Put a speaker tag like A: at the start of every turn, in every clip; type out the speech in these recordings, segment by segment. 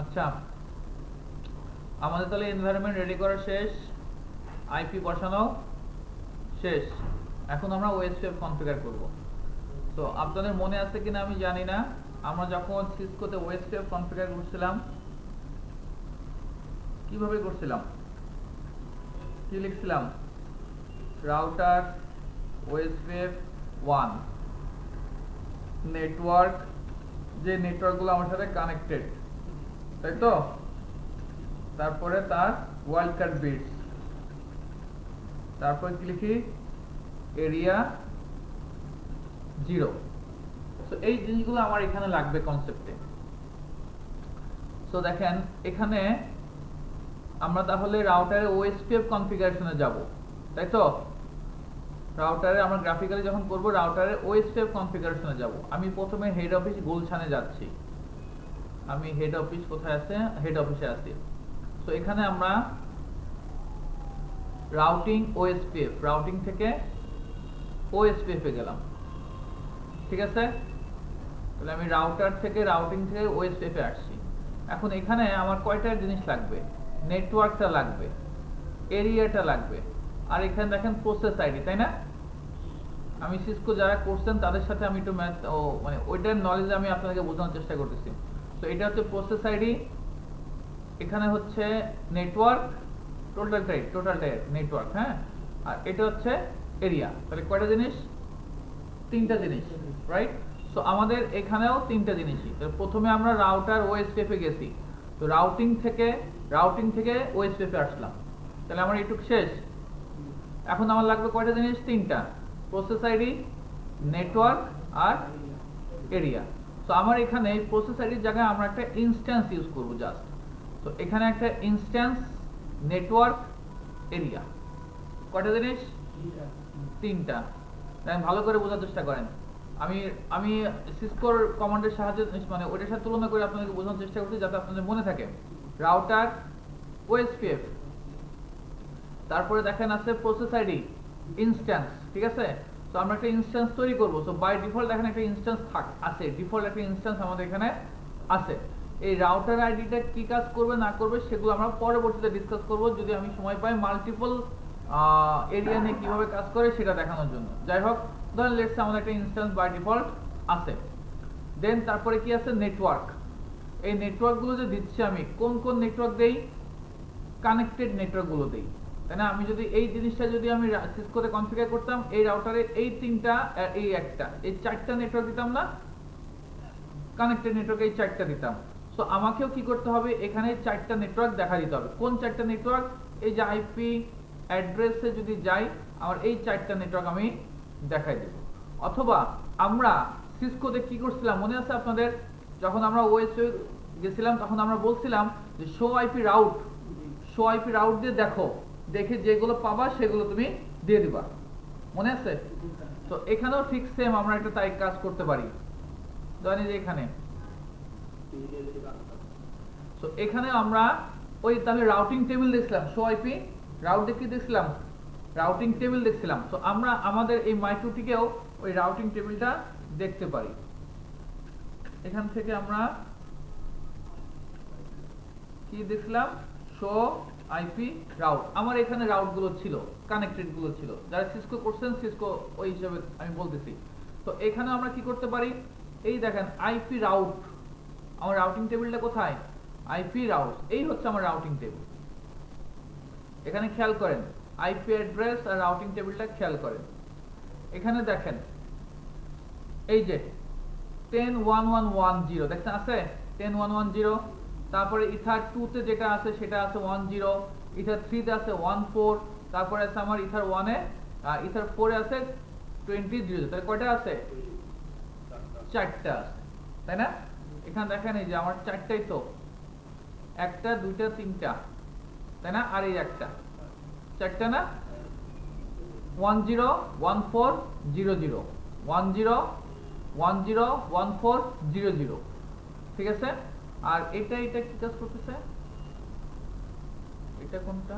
A: আচ্ছা, আমাদের তাহলে এনভায়রনমেন্ট রেডি করা শেষ, আইপি বসানো শেষ। এখন আমরা ওএসপিএফ কনফিগার করব। তো আপনাদের মনে আছে কিনা আমি জানি না, আমরা যখন সিসকোতে ওএসপিএফ কনফিগার করছিলাম কিভাবে করছিলাম, কি লিখছিলাম? রাউটার ওএসপিএফ 1 নেটওয়ার্ক, যে নেটওয়ার্কগুলো আমার সাথে কানেক্টেড, তাই তো? তারপরে তার ওয়াইল্ড কার্ড বিটস, তারপর কি লিখি? এরিয়া 0। তো এই জিনিসগুলো আমার এখানে লাগবে কনসেপ্টে। তো দেখেন এখানে আমরা তাহলে রাউটারে ওএসপিএফ কনফিগারেশনে যাব, তাই তো? রাউটারে আমরা গ্রাফিক্যালি যখন করব, রাউটারে ওএসপিএফ কনফিগারেশনে যাব। আমি প্রথমে হেড অফিস গুলশানে যাচ্ছি। আমি হেড অফিস কোথায় আছে? হেড অফিসে আছি। তো এখানে আমরা রাউটিং ওএসপিএফ, রাউটিং থেকে ওএসপিএফ এ গেলাম, ঠিক আছে? তাহলে আমি রাউটার থেকে, রাউটিং থেকে ওএসপিএফ এ আসছি। এখন এখানে আমার কয়টা জিনিস লাগবে? নেটওয়ার্কটা লাগবে, এরিয়াটা লাগবে, আর এখানে দেখেন প্রসেস আইডি, তাই না? আমি সিসকো যারা করছেন তাদের সাথে আমি একটু ম্যাথ মানে ওইটার নলেজ আমি আপনাদেরকে বোঝানোর চেষ্টা করতেছি। তো এটা হচ্ছে প্রসেস আইডি, এখানে হচ্ছে নেটওয়ার্ক, টোটালটাই নেটওয়ার্ক, হ্যাঁ? আর এটা হচ্ছে এরিয়া। তাহলে কয়টা জিনিস? তিনটা জিনিস, রাইট? সো আমাদের এখানেও তিনটা জিনিসই। তাহলে প্রথমে আমরা রাউটার ওএসপিএফ এ গেছি, তো রাউটিং থেকে ওএসপিএফ এ আসলাম। তাহলে আমার এইটুক শেষ। এখন আমার লাগবে কয়টা জিনিস? তিনটা, প্রসেস আইডি, নেটওয়ার্ক আর এরিয়া। তো আমার এখানে প্রসেস আইডির জায়গায় আমরা একটা ইনস্ট্যান্স ইউজ করব জাস্ট। তো এখানে একটা ইনস্ট্যান্স, নেটওয়ার্ক, এরিয়া, কয়টা জিনিস? তিনটা। ভালো করে বোঝার চেষ্টা করেন। আমি সিসকোর কমান্ডের সাহায্যে, মানে ওইটার সাথে তুলনা করে আপনাদেরকে বোঝানোর চেষ্টা করছি যাতে আপনাদের মনে থাকে। রাউটার ওএসপিএফ, তারপরে দেখেন আছে প্রসেস আইডি, ইনস্ট্যান্স, ঠিক আছে? তো আমরা একটা ইনস্ট্যান্স তৈরি করব। সো বাই ডিফল্ট দেখেন একটা ইনস্ট্যান্স আছে, ডিফল্ট একটা ইনস্ট্যান্স আমাদের এখানে আছে। এই রাউটার আইডিটা কি কাজ করবে না করবে সেগুলো আমরা পরবর্তীতে ডিসকাস করব, যদি আমি সময় পাই, মাল্টিপল এরিয়া নিয়ে কিভাবে কাজ করে সেটা দেখানোর জন্য। যাই হোক, ধরেন লেটস আমাদের একটা ইনস্ট্যান্স বাই ডিফল্ট আছে। দেন তারপরে কি আছে? নেটওয়ার্ক। এই নেটওয়ার্কগুলো যে দিচ্ছি আমি, কোন কোন নেটওয়ার্ক দেই? কানেক্টেড নেটওয়ার্কগুলো দেই, তাই না? আমি যদি এই জিনিসটা যদি আমি সিসকোতে কনফিগার করতাম, এই রাউটারে এই তিনটা, এই একটা, এই চারটা নেটওয়ার্ক দিতাম না, কানেক্টেড নেটওয়ার্ক এই চারটা দিতাম। সো আমাকেও কি করতে হবে? এখানে চারটা নেটওয়ার্ক দেখা দিতে হবে। কোন চারটা নেটওয়ার্ক? এই যে আইপি অ্যাড্রেসে যদি যাই, আমার এই চারটা নেটওয়ার্ক আমি দেখাই দেব। অথবা আমরা সিসকোতে কি করছিলাম মনে আছে আপনাদের? যখন আমরা ওএসএ গেছিলাম তখন আমরা বলছিলাম যে শো আইপি রাউট দিয়ে দেখো, দেখে যেগুলো পাবা সেগুলো তুমি দিয়ে দিবা, মনে আছে? তো এখানেও ঠিক সেম আমরা একটা তাই কাজ করতে পারি। ধরেন যে এখানে, তো এখানে আমরা ওই তাহলে রাউটিং টেবিল দেখছিলাম, শো আইপি রাউট দেখে দেখছিলাম, রাউটিং টেবিল দেখছিলাম। তো আমরা আমাদের এই মাইক্রোটিকেও ওই রাউটিং টেবিলটা দেখতে পারি। এখান থেকে আমরা কি দেখলাম? Show IP route. আমার এখানে রাউট গুলো ছিল, কানেক্টেড গুলো ছিল। যারা সিসকো করছেন সিসকো ওই হিসাবে আমি বলতেছি। তো এখানে আমরা কি করতে পারি? এই দেখেন আইপি রাউট, আমার রাউটিং টেবিলটা কোথায়? আইপি রাউট, এই হচ্ছে আমার রাউটিং টেবিল। এখানে খেয়াল করেন আইপি অ্যাড্রেস আর রাউটিং টেবিলটা খেয়াল করেন। এখানে দেখেন এই যে 10.1.1.10 দেখছেন আছে 10.1.1.0। তারপরে ইথার 2 তে যেটা আছে সেটা আছে 10, ইথার 3 তে আছে 14, তারপরে আছে আমার ইথার 1 এ, ইথার 4 এ আছে 20.0। তাহলে কয়টা আছে? চারটা আছে, তাই না? এখানে দেখেন এই যে আমার চারটাই তো, একটা, দুইটা, তিনটা, তাই না? আর এই একটা, চারটা না? 10.14.00 10.14.00, ঠিক আছে? আর এটা কি কাজ করতেছে? এটা কোনটা?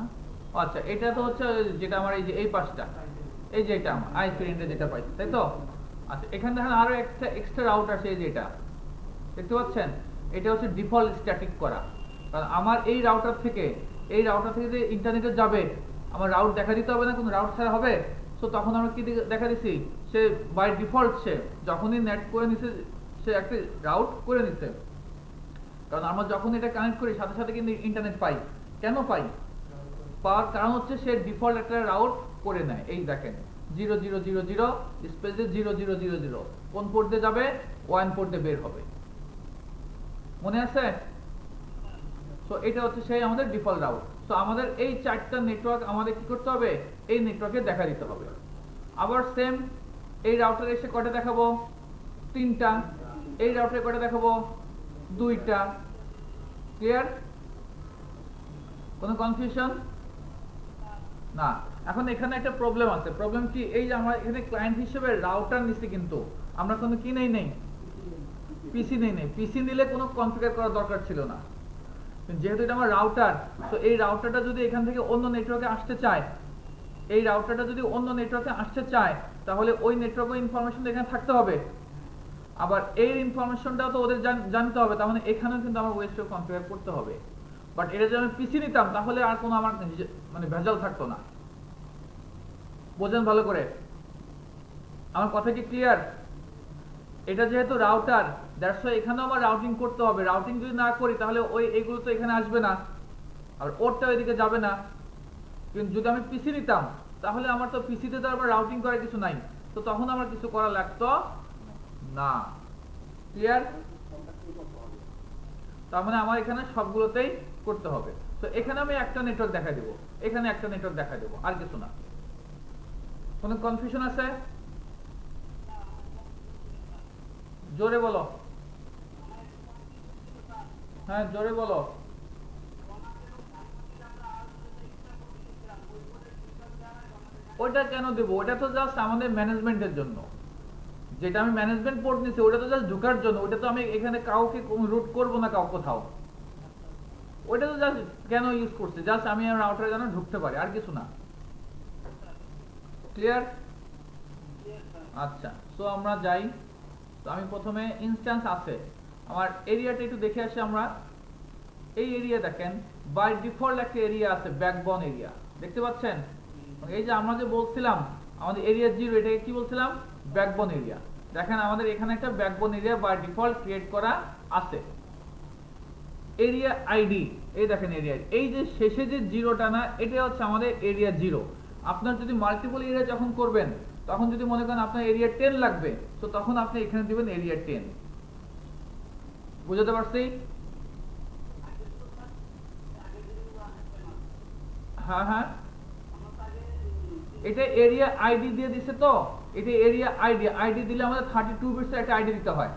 A: আচ্ছা, এটা তো হচ্ছে যেটা আমার এই যে এই পাঁচটা, এই যে এটা আমার আইপি রেঞ্জে যেটা পাইছি, তাই তো? আচ্ছা, এখানে দেখেন আরো একটা এক্সট্রা রাউট আছে, এই যে এটা দেখতে পাচ্ছেন? এটা হচ্ছে ডিফল্ট স্ট্যাটিক করা। কারণ আমার এই রাউটার থেকে যে ইন্টারনেটে যাবে, আমার রাউট দেখা দিতে হবে না, কোনো রাউট ছাড়া হবে। সো তখন আমরা কি দেখা দিছি, সে বাই ডিফল্ট সে যখনই নেট করে নিছে সে একটা রাউট করে নিছে। কারণ আমরা যখন এটা কানেক্ট করি সাথে সাথে কিন্তু ইন্টারনেট পাই। কেন পাই? পাওয়ার কারণ হচ্ছে সে ডিফল্ট একটা রাউট করে নেয়। এই দেখেন 0000 স্পেসে 0000 কোন পোর্ট দিয়ে যাবে? 1 পোর্ট দিয়ে বের হবে। মনে আছে? সো এটা হচ্ছে সেই আমাদের ডিফল্ট রাউট। সো আমাদের এই 4টা নেটওয়ার্ক আমাদের কি করতে হবে? এই নেটওয়ার্কে দেখা দিতে হবে। আবার সেম এই রাউটারে এসে কয়টা দেখাবো? 3টা। এই রাউটারে কয়টা দেখাবো? 2টা। ক্লিয়ার? কোনো কনফিউশন? না। এখন এখানে একটা প্রবলেম আছে। প্রবলেম কি? এই যে আমরা এখানে ক্লায়েন্ট হিসেবে রাউটার নিছি, কিন্তু আমরা কোনো কি নেই পিসি নেই। পিসি নিলে কোনো কনফিগার করার দরকার ছিল না। যেহেতু এটা আমার রাউটার, তো এই রাউটারটা যদি এখান থেকে অন্য নেটওয়ার্কে আসতে চায়, তাহলে ওই নেটওয়ার্কের ইনফরমেশন এখানে থাকতে হবে। আবার এই ইনফরমেশনটাও তো ওদের জানতে হবে। তার মানে এখানেও কিন্তু আমার ওয়েবসাইট কনফিগার করতে হবে। বাট এটা যদি আমি পিসি নিতাম তাহলে আর কোনো আমার মানে ভেজাল থাকতো না। বোঝেন ভালো করে? আমার কথা কি ক্লিয়ার? এটা যেহেতু রাউটার, দ্যাটস ওয়াই এখানেও আমার রাউটিং করতে হবে। রাউটিং যদি না করি তাহলে এইগুলো তো এখানে আসবে না, আর ওরটা ওইদিকে যাবে না। কিন্তু যদি আমি পিসি নিতাম তাহলে আমার তো পিসিতে তো আবার রাউটিং করার কিছু নাই, তো তখন আমার কিছু করা লাগতো না। ক্লিয়ার? তার মানে আমার এখানে সবগুলোতেই করতে হবে। তো এখানে আমি একটা নেটওয়ার্ক দেখা দেব, এখানে একটা নেটওয়ার্ক দেখা দেব, আর কিছু না। কোনো কনফিউশন আছে? জোরে বলো। হ্যাঁ জোরে বলো। ওইটা কেন দেবো? ওটা তো জাস্ট আমাদের ম্যানেজমেন্টের জন্য। যেটা আমি ম্যানেজমেন্ট পোর্ট নিছি ওটা তো জাস্ট ঢোকার জন্য। ওটা তো আমি এখানে কাউকে রুট করবো না কোথাও। ওইটা তো জাস্ট কেন ইউজ করছি? জাস্ট আমি আমার রাউটারে যেন ঢুকতে পারি, আর কিছু না। ক্লিয়ার? আচ্ছা, সো আমরা যাই। তো আমি প্রথমে ইনস্ট্যান্স আছে আমার এরিয়াটা একটু দেখে আসি আমরা। এই এরিয়া দেখেন বাই ডিফল্ট একটা এরিয়া আছে, ব্যাকবোন এরিয়া। দেখতে পাচ্ছেন? এই যে আমরা যে বলছিলাম আমাদের এরিয়া 0, এটাকে কি বলছিলাম? Backbone area. দেখেন আমাদের এখানে একটা backbone area by default create করা আছে। এরিয়া আইডি, এই দেখেন এরিয়া, এই যে শেষে যে 0টা না, এটা হচ্ছে আমাদের এরিয়া 0। আপনার যদি মাল্টিপল এরিয়া যখন করবেন, তখন যদি মনে করেন আপনার এরিয়া 10 লাগবে, তো তখন আপনি এখানে দিবেন এরিয়া 10। বুঝতে পারছি? হ্যাঁ, এটা এরিয়া আইডি দিয়ে দিছে। তো এটা এরিয়া আইডি দিলে আমাদের 32 বিটসের একটা আইডি দিতে হয়।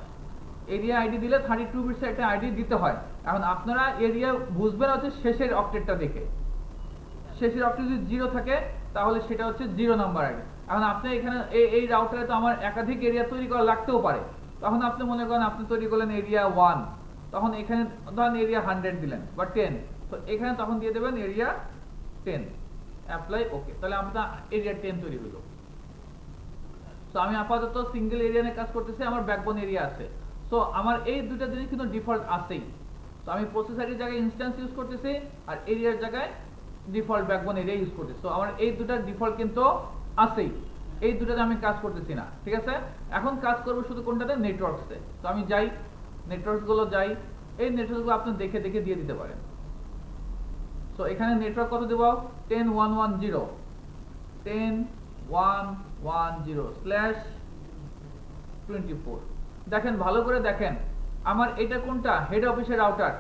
A: এরিয়া আইডি দিলে 32 বিটসের একটা আইডি দিতে হয়। এখন আপনারা এরিয়া বুঝবেন হচ্ছে শেষের অক্টেটটা দেখে। শেষের অক্টেট যদি 0 থাকে তাহলে সেটা হচ্ছে 0 নাম্বার আইডি। এখন আপনি এখানে এই রাউটারে তো আমার একাধিক এরিয়া তৈরি করা লাগতেও পারে। তখন আপনি মনে করেন আপনি তৈরি করলেন এরিয়া 1, তখন এখানে ধরেন এরিয়া 100 দিলেন বা 10, তো এখানে তখন দিয়ে দেবেন এরিয়া 10, অ্যাপ্লাই, ওকে। তাহলে আমরা এরিয়া 10 তৈরি হলো। সো আমি আপাতত সিঙ্গেল এরিয়া নিয়ে কাজ করতেছি, আমার ব্যাকবোন এরিয়া আছে। সো আমার এই দুটো জিনিস কিন্তু ডিফল্ট আছেই। তো আমি প্রসেসরের জায়গায় ইনস্ট্যান্স ইউজ করতেছি, আর এরিয়ার জায়গায় ডিফল্ট ব্যাকবোন এরিয়া ইউজ করতেছি। সো আমার এই দুটো ডিফল্ট কিন্তু আছেই, এই দুটোতে আমি কাজ করতেছি না। ঠিক আছে? এখন কাজ করব শুধু কোনটাতে? নেটওয়ার্কসে। তো আমি যাই নেটওয়ার্কগুলো যাই, এই নেটওয়ার্কগুলো আপনি দেখে দেখে দিয়ে দিতে পারেন। সো এখানে নেটওয়ার্ক কত দেব? 10110 10110/24। দেখেন ভালো করে দেখেন আমার এটা কোনটা? হেড অফিসের রাউটার।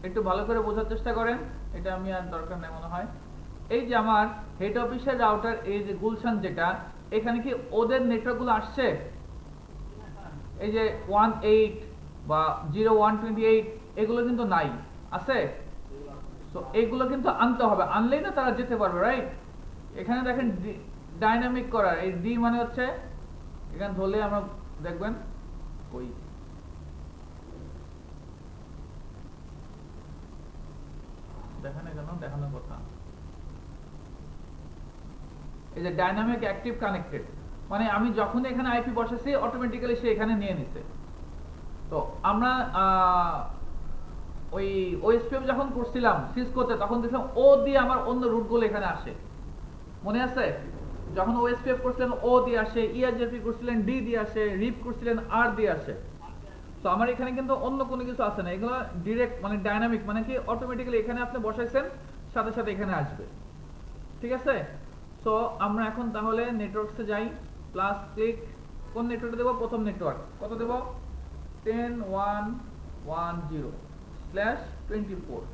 A: একটু ভালো করে বোঝার চেষ্টা করেন, এটা আমি আর দরকার নেই মনে হয়। এই যে আমার হেড অফিসের রাউটার, এই যে গুলশান যেটা, এখানে কি ওদের নেটওয়ার্কগুলো আসছে? এই যে 18 বা 0128 এগুলো কিন্তু নাই, আছে? তো এইগুলো কিন্তু আনতে হবে, আনলেই না তারা যেতে পারবে, রাইট? এখানে দেখেন ডাইনামিক করার, এই ডি মানে হচ্ছে এখানে ধরলে আমরা দেখবেন ওই দেখানো কেন দেখানোর কথা, এই যে ডাইনামিক অ্যাক্টিভ কানেক্টেড, মানে আমি যখন এখানে আইপি বসাচ্ছি অটোমেটিক্যালি সে এখানে নিয়ে নিছে। তো আমরা ওই ওএসপিএফ যখন করছিলাম সিসকোতে, তখন দেখলাম ও দিয়ে আমার অন্য রুটগুলো এখানে আসে, মনে আছে? যখন ওএসপিএফ করছিলেন ও দিয়ে আসে, ইআরজেপি করছিলেন ডি দিয়ে আসে, রিপ করছিলেন আর দিয়ে আসে। তো আমার এখানে কিন্তু অন্য কোনো কিছু আসে না, এগুলো ডিরেক্ট মানে ডাইনামিক, মানে কি অটোমেটিক্যালি এখানে আপনি বসাইছেন সাথে সাথে এখানে আসবে, ঠিক আছে? সো আমরা এখন তাহলে নেটওয়ার্কসে যাই, প্লাস ক্লিক, কোন নেটওয়ার্কে দেবো? প্রথম নেটওয়ার্ক কত দেব? 10110/24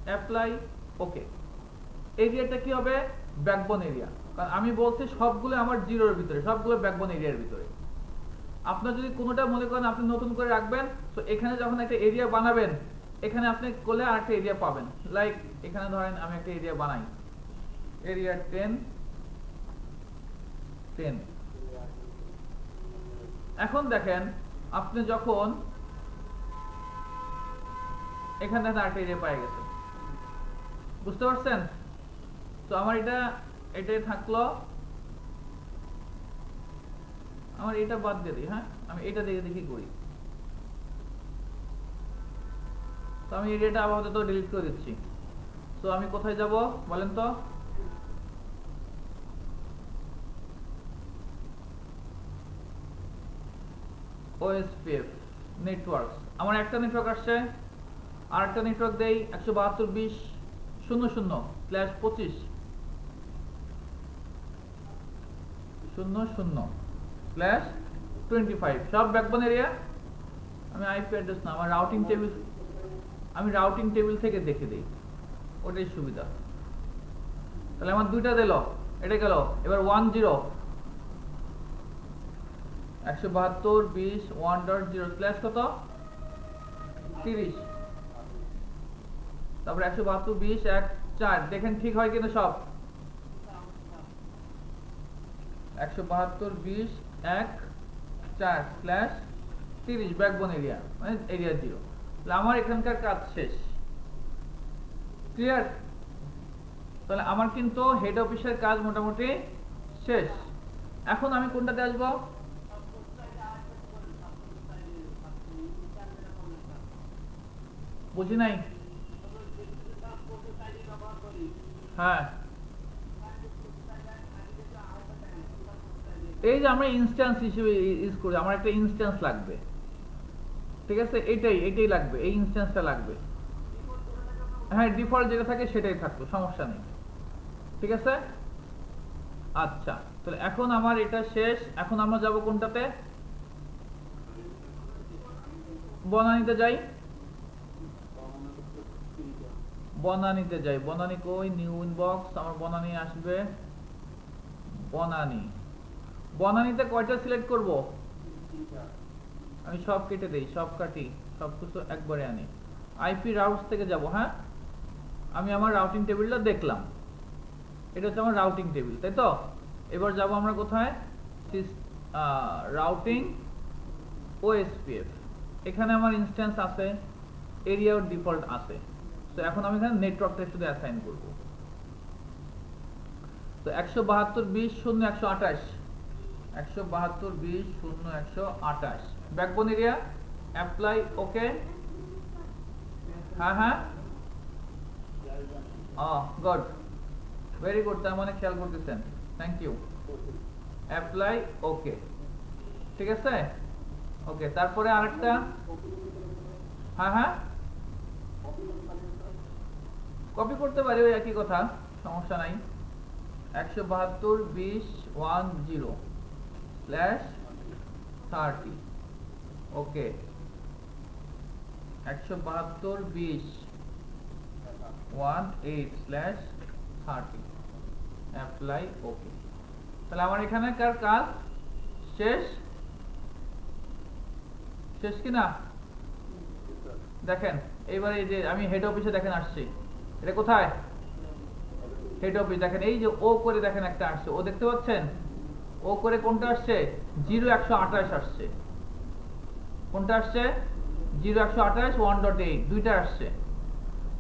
A: অ্যাপ্লাই ওকে। এরিয়াটা কি হবে? ব্যাকবোন এরিয়া, কারণ আমি বলছি সবগুলো আমার জিরোর ভিতরে, সবগুলো ব্যাকবোন এরিয়ার ভিতরে। আপনার যদি কোনোটা মনে করেন আপনি নতুন করে রাখবেন, তো এখানে যখন একটা এরিয়া বানাবেন, এখানে আপনি করলে আরেকটা এরিয়া পাবেন। লাইক এখানে ধরেন আমি একটা এরিয়া বানাই, এরিয়া 10। এখন দেখেন আপনি যখন এখানে দেখেন আরেকটা এরিয়া পাই গেছে, বুঝতে পারছেন? তো আমার এটাই থাকলো, আমার এটা বাদ দিয়ে দিই। হ্যাঁ, আমি এটা দেখে দেখি করি। তো আমি এরিয়াটা আপাতত ডিলিট করে দিচ্ছি। তো আমি কোথায় যাব বলেন তো? ওএসপিএফ নেটওয়ার্কস, আমার একটা নেটওয়ার্ক আসছে, আর একটা নেটওয়ার্ক দেই 172.25/00/25, সব ব্যাকবোন এরিয়া। আমি আইপি অ্যাড্রেস না, আমার রাউটিং টেবিল, আমি রাউটিং টেবিল থেকে দেখে দিই, ওটাই সুবিধা। তাহলে আমার দুইটা দিল, এটা গেল। এবার 10 172.20.1.0 কত? 30। তারপরে 172.20.1.4, দেখেন ঠিক হয় কিনা সব? 172.20.1.4/30 ব্যাকবোন এরিয়া, মানে এরিয়া 0। তাহলে আমার এখানকার কাজ শেষ, ক্লিয়ার? তাহলে আমার কিন্তু হেড অফিসের কাজ মোটামুটি শেষ। এখন আমি কোনটাতে আসবো? বুঝি নাই। হ্যাঁ, এই যে আমরা ইনস্ট্যান্স হিসেবে ইউজ করি, আমার একটা ইনস্ট্যান্স লাগবে, ঠিক আছে? এটাই লাগবে, এই ইনস্ট্যান্সটা লাগবে। হ্যাঁ, ডিফল্ট যেটা থাকে সেটাই থাকলো, সমস্যা নেই, ঠিক আছে? আচ্ছা, তাহলে এখন আমার এটা শেষ। এখন আমরা যাব কোনটাতে? বনানীতে যাই, বনানীতে যাই। বনানী কই? নিউ ইনবক্স, আমার বনানী আসবে। বনানীতে কয়টা সিলেক্ট করব? আমি সব কেটে দেই, সব কাটি, সব কিছু একবারে আনি। আইপি রাউটস থেকে যাব। হ্যাঁ, আমি আমার রাউটিং টেবিলটা দেখলাম, এটা হচ্ছে আমার রাউটিং টেবিল, তাই তো? এবার যাব আমরা কোথায়? রাউটিং ওএসপিএফ, এখানে আমার ইনস্ট্যান্স আছে, এরিয়ার ডিফল্ট আছে। তো এখন আমি এখানে নেটওয়ার্কটা শুধু অ্যাসাইন করব। তো 172.20.0.128, 172.20.0.128 ব্যাকবোন এরিয়া। Apply okay. হ্যাঁ, গুড, ভেরি গুড, তার মানে খেয়াল করতেছেন, থ্যাংক ইউ। অ্যাপ্লাই ওকে, ঠিক আছে? ওকে, তারপরে আরেকটা। হ্যাঁ, কপি করতে পারি, ওই একই কথা, সমস্যা নাই। 172.20/30 ওকে। 172.20/18/30 অ্যাপ্লাই ওকে। তাহলে আমার এখানকার কাজ শেষ, শেষ কিনা দেখেন। এইবার এই যে আমি হেড অফিসে দেখেন আসছি, এটা কোথায়? Head office. দেখেন এই যে ও করে দেখেন একটা আসছে, ও দেখতে পাচ্ছেন? ও করে কোনটা আসছে? 0.128 আসছে। কোনটা আসছে? 0.128 1.8 দুইটা আসছে।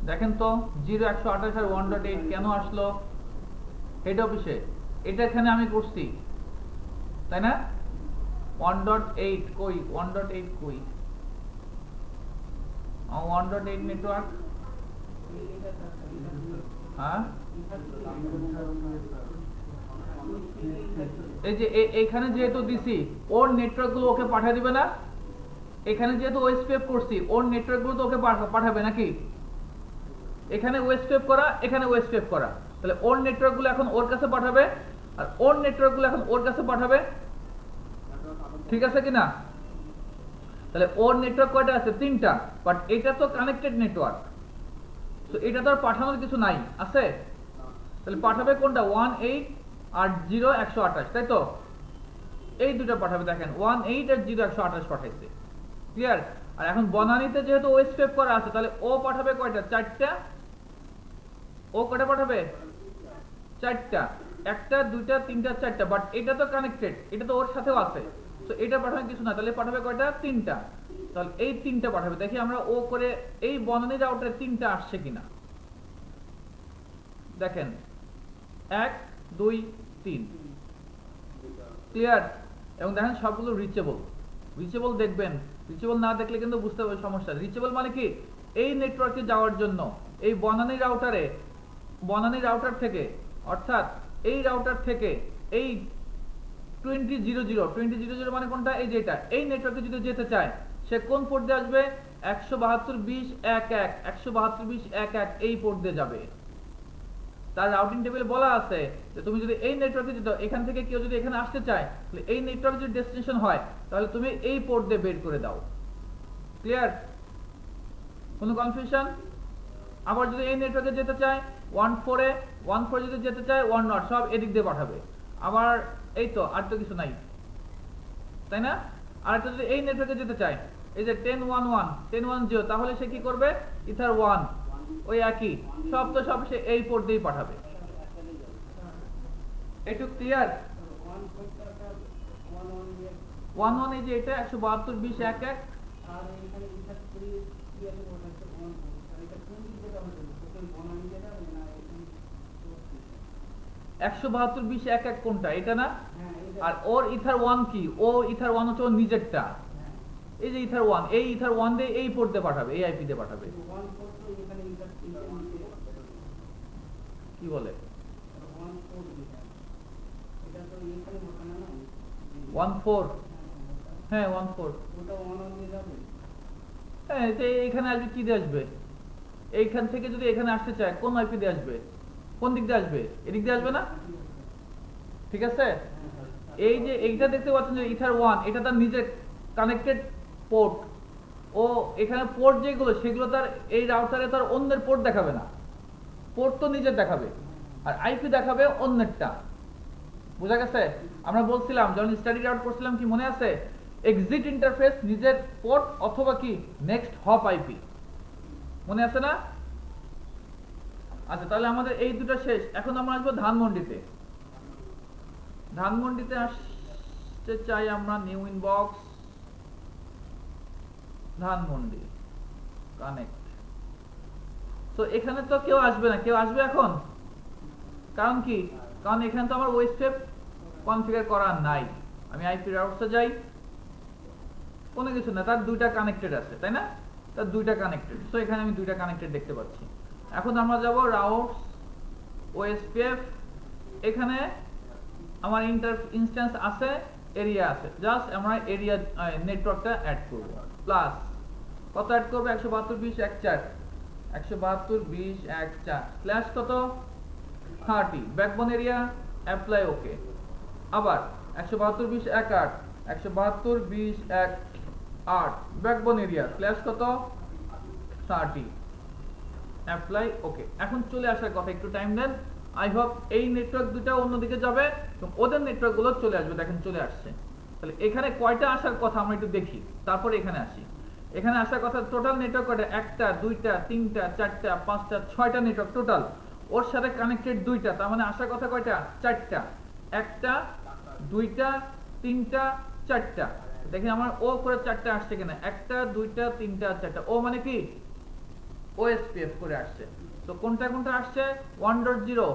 A: দেখেন তো 0.128 আর 1.8 কেন আসলো হেড অফিসে? এটা এখানে আমি করছি, তাই না? 1.8 কই? 1.8 কই? 1.8 নেটওয়ার্ক। হ্যাঁ, এই যে এখানে যেহেতু দিছি ওর নেটওয়ার্ক গুলো ওকে পাঠিয়ে দিবে না, এখানে যেহেতু ওএসপিএফ করছি ওর নেটওয়ার্ক গুলো তো ওকে পাঠাবে নাকি, এখানে ওএসপিএফ করা এখানে ওএসপিএফ করা, তাহলে ওর নেটওয়ার্ক গুলো এখন ওর কাছে পাঠাবে আর ওর নেটওয়ার্ক গুলো এখন ওর কাছে পাঠাবে, ঠিক আছে কিনা? তাহলে ওর নেটওয়ার্ক কয়টা আছে? 3টা, বাট এটা তো কানেক্টেড নেটওয়ার্ক, তো এটা তো আর পাঠানোর কিছু নাই, আছে? তাহলে পাঠাবে কোনটা? 18 আর 0 128, তাই তো? এই দুটো পাঠাবে, দেখেন 18 আর 0 128 পাঠাইছে, ক্লিয়ার? আর এখন বনানীতে যেহেতু ওএসপিএফ করা আছে তাহলে ও পাঠাবে কয়টা? 4টা। ও কয়টা পাঠাবে? 4টা, 1টা 2টা 3টা 4টা, বাট এটা তো কানেক্টেড, এটা তো ওর সাথেও আছে, তো এটা পাঠাবে কিছু না, তাহলে পাঠাবে কয়টা? 3টা। তাহলে এই 3টা পাঠাবে, দেখি আমরা ও করে এই বনানী রাউটারে 3টা আসছে কিনা। দেখেন 1 2 3, ক্লিয়ার? এবং দেখেন সবগুলো রিচেবল, রিচেবল দেখবেন, রিচেবল না দেখলে কিন্তু বুঝতে হবে সমস্যা। রিচেবল মানে কি? এই নেটওয়ার্কে যাওয়ার জন্য এই বনানী রাউটার থেকে, অর্থাৎ এই রাউটার থেকে এই 2000 মানে কোনটা? এই যেটা, এই নেটওয়ার্কে যদি যেতে চায় সে কোন পোর্ট দিয়ে আসবে? 172.20.11 172.20.11 এই পোর্ট দিয়ে যাবে। তার রাউটিং টেবিলে বলা আছে যে তুমি যদি এই নেটওয়ার্কে যেতে, এখান থেকে কেউ যদি এখানে আসতে চায় তাহলে এই নেটওয়ার্ক যদি ডেস্টিনেশন হয় তাহলে তুমি এই পোর্ট দিয়ে বের করে দাও, ক্লিয়ার? কোনো কনফিউশন? আবার যদি এই নেটওয়ার্কে যেতে চায় 14 যদি যেতে চায় 10 সব এদিক দিয়ে পাঠাবে। আবার এই তো, আর তো কিছু নাই, তাই না? আর একটা যদি এই নেটওয়ার্কে যেতে চায়, এই যে 10.11 তাহলে সে কি করবে? ইথার 1, ওই একই সব তো সব সে এই পোর্ট দিয়েই পাঠাবে। এটুক ক্লিয়ার? 11 এই যে এটা 172.20.11 172.20.11 কোনটা? এটা না? আর ওর ইথার 1 কি? ও ইথার 1 হচ্ছে ওর নিজেরটা, এই যে ইথার 1, এই ইথার 1 দিয়ে এই পোর্ট দিয়ে পাঠাবে, এই আইপি দিয়ে পাঠাবে। কি বলে? 14, হ্যাঁ 14, হ্যাঁ এইখানে আসবে, কি দিয়ে আসবে? এইখান থেকে যদি এখানে আসতে চায় কোন আইপি দিয়ে আসবে? কোন দিক দিয়ে আসবে? এদিক দিয়ে আসবে না? ঠিক আছে, এই যে এইটা দেখতে পাচ্ছেন যে ইথার 1, এটা তার নিজের কানেক্টেড পোর্ট, ও এখানে পোর্ট যেগুলো সেগুলো তার এই রাউটারে তার অন্যের পোর্ট দেখাবে না, পোর্ট তো নিজের দেখাবে আর আইপি দেখাবে অন্যেরটা, বুঝা গেছে? আমরা বলছিলাম যখন স্টাডি রাউট করছিলাম, কি মনে আছে? এক্সিট ইন্টারফেস নিজের পোর্ট অথবা কি নেক্সট হপ আইপি, মনে আছে না? আচ্ছা, তাহলে আমাদের এই দুটো শেষ। এখন আমরা আসবো ধানমন্ডিতে। ধানমন্ডিতে আসতে চাই আমরা, নিউ ইনবক্স, ধানমন্ডি কানেক্ট। তো এখানে তো কেউ আসবে না, কেউ আসবে এখন? কারণ কি? কারণ এখানে তো আমার ওয়েবসাইট কনফিগার করা নাই। আমি আইপি রাউটারে যাই, কোনো কিছু না, তার দুইটা কানেক্টেড আছে, তাই না? তার দুইটা কানেক্টেড, সো এখানে আমি দুইটা কানেক্টেড দেখতে পাচ্ছি। এখন আমরা যাব রাউটস ওএসপিএফ, এখানে আমার ইনস্ট্যান্স আছে, এরিয়া আছে, জাস্ট আমরা এরিয়া নেটওয়ার্কটা অ্যাড করব, প্লাস কত অ্যাড করব? 172.20.14 172.20.14 স্ল্যাশ কত? 30 ব্যাকবোন এরিয়া, অ্যাপ্লাই ওকে। আবার 172.20.18 172.20.18 ব্যাকবোন এরিয়া স্ল্যাশ কত? 30 অ্যাপ্লাই ওকে। এখন চলে আসার কথা, একটু টাইম দেন। আই হোপ এই নেটওয়ার্ক দুটো অন্যদিকে যাবে এবং ওদের নেটওয়ার্ক গুলো চলে আসবে। দেখেন চলে আসছে। তাহলে এখানে কয়টা আসার কথা আমরা একটু দেখি, তারপরে এখানে আসি। এখানে আসার কথা টোটাল নেটওয়ার্ক কয়টা? 1টা 2টা 3টা 4টা 5টা 6টা নেটওয়ার্ক টোটাল, ওর সাথে কানেক্টেড 2টা, তার মানে আসার কথা কয়টা? 4টা। 1টা 2টা 3টা 4টা। দেখেন আমার ও করে 4টা আসছে কিনা, 1টা 2টা 3টা 4টা, ও মানে কি ওএসপিএফ করে আসছে। তো কোনটা কোনটা আসছে? 1.0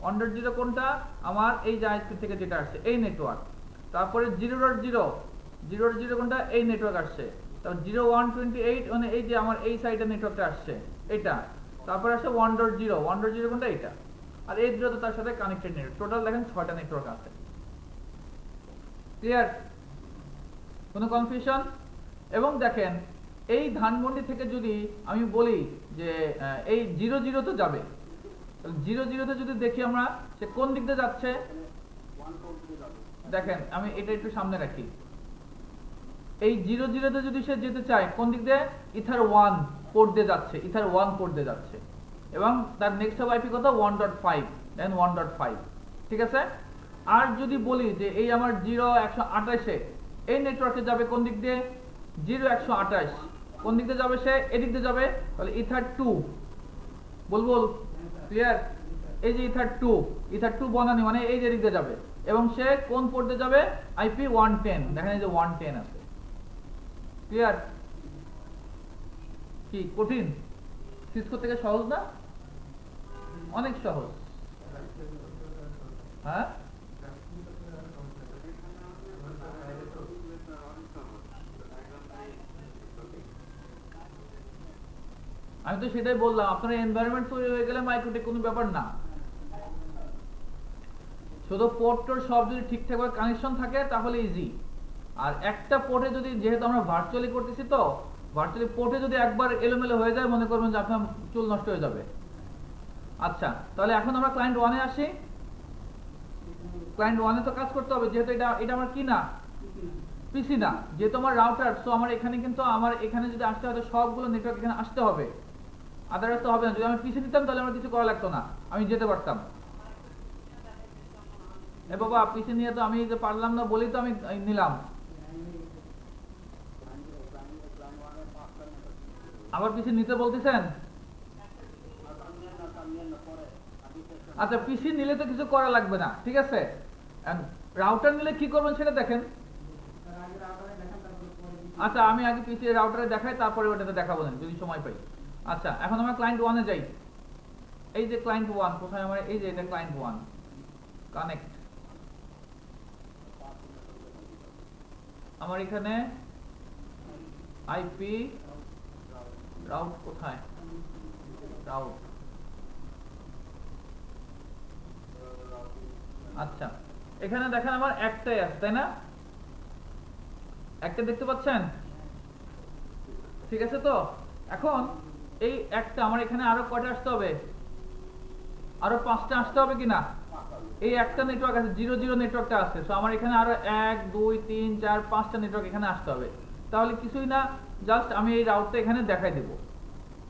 A: 1.0 কোনটা? আমার এই যে আইপি থেকে যেটা আসছে এই নেটওয়ার্ক। তারপরে 0.0 0.0 কোনটা? এই নেটওয়ার্ক আসছে। তারপর 0128 মানে এই যে আমার এই সাইডে নেটওয়ার্কটা আসছে এটা, তারপর আসছে 1.0, 1.0 কোনটা এটা, আর এই দুটো তো তার সাথে কানেক্টেড নেটওয়ার্ক। টোটাল দেখেন 6টা নেটওয়ার্ক আছে। ক্লিয়ার? কোনো কনফিউশন? এবং দেখেন এই ধানমন্ডি থেকে যদি আমি বলি যে এই 00 তো যাবে, 00 তে যদি দেখি আমরা সে কোন দিক দিয়ে যাচ্ছে, দেখেন আমি এটা একটু সামনে রাখি। এই 00 তে যদি সে যেতে চায় কোন দিক দিয়ে, ইথার 1 পোর্ট দিয়ে যাচ্ছে, ইথার 1 পোর্ট দিয়ে যাচ্ছে, এবং তার নেক্সট হব আইপি কত 1.5, দেন 1.5। ঠিক আছে? আর যদি বলি যে এই আমার 0128 এই নেটওয়ার্কে যাবে কোন দিক দিয়ে, 0128 কোন দিক দিয়ে যাবে, সে এদিক দিয়ে যাবে, তাহলে ইথার 2 বলবো। ক্লিয়ার? এই যে ইথার 2 বনানি মানে এই যে দিক দিয়ে যাবে, এবং সে কোন পোর্ট দিয়ে যাবে, আইপি 110, দেখেন এই যে 110 আছে। ক্লিয়ার? কি কঠিন? সিসকো থেকে সহজ না? অনেক সহজ। হ্যাঁ, আমি তো সেটাই বললাম, আপনার এনভায়রনমেন্ট তৈরি হয়ে গেলে মাইক্রোটেক কোনো ব্যাপার না। শুধু পোর্টর সব যদি ঠিকঠাক ভাবে কানেকশন থাকে তাহলে ইজি। আর একটা পোর্টে যদি, যেহেতু আমরা ভার্চুয়ালি করতেছি, তো ভার্চুয়ালি পোর্টে যদি একবার এলোমেলো হয়ে যায় মনে করবেন যে আপনার চুল নষ্ট হয়ে যাবে। আচ্ছা, তাহলে এখন আমরা ক্লায়েন্ট 1 এ আসি। ক্লায়েন্ট 1 এ তো কাজ করতে হবে, যেহেতু এটা আমার কি না, পিসি না, যেহেতু আমার রাউটার। সো আমার এখানে কিন্তু আমার এখানে যদি আসতে হয় সবগুলো নেটওয়ার্ক এখানে আসতে হবে, আদারওয়াইজ তো হবে না। যদি আমি পিসি নিতাম তাহলে আমার কিছু করা লাগতো না, আমি যেতে পারতাম। এ বাবা, পিসি নিয়ে তো আমি যে পারলাম না বলেই তো আমি নিলাম। আবার পিসি নিতে বলতেছেন? আচ্ছা, পিসি নিলে তো কিছু করা লাগবে না, ঠিক আছে। রাউটার নিলে কি করবেন সেটা দেখেন। আচ্ছা, আমি আগে পিসি রাউটারে দেখাই, তারপরে ওটাতে দেখাবো না যদি সময় পাই। আচ্ছা, এখন আমরা ক্লায়েন্ট 1 এ যাই। এই যে ক্লায়েন্ট 1 কোথায় আমার, এই যে এটা ক্লায়েন্ট 1 কানেক্ট। আমার এখানে আইপি রাউট কোথায়, রাউট। আচ্ছা, এখানে দেখেন আমার একটাই আছে, তাই না? একটা দেখতে পাচ্ছেন? ঠিক আছে। তো এখন এই একটা আমার এখানে আরো কয়টা আসতে হবে, আরো 5টা আসতে হবে কিনা। এই একটা নেটওয়ার্ক আছে, 00 নেটওয়ার্কটা আছে। সো আমার এখানে আরো 1 2 3 4 5টা নেটওয়ার্ক এখানে আসতে হবে। তাহলে কিছুই না, জাস্ট আমি এই রাউটটা এখানে দেখাই দেব।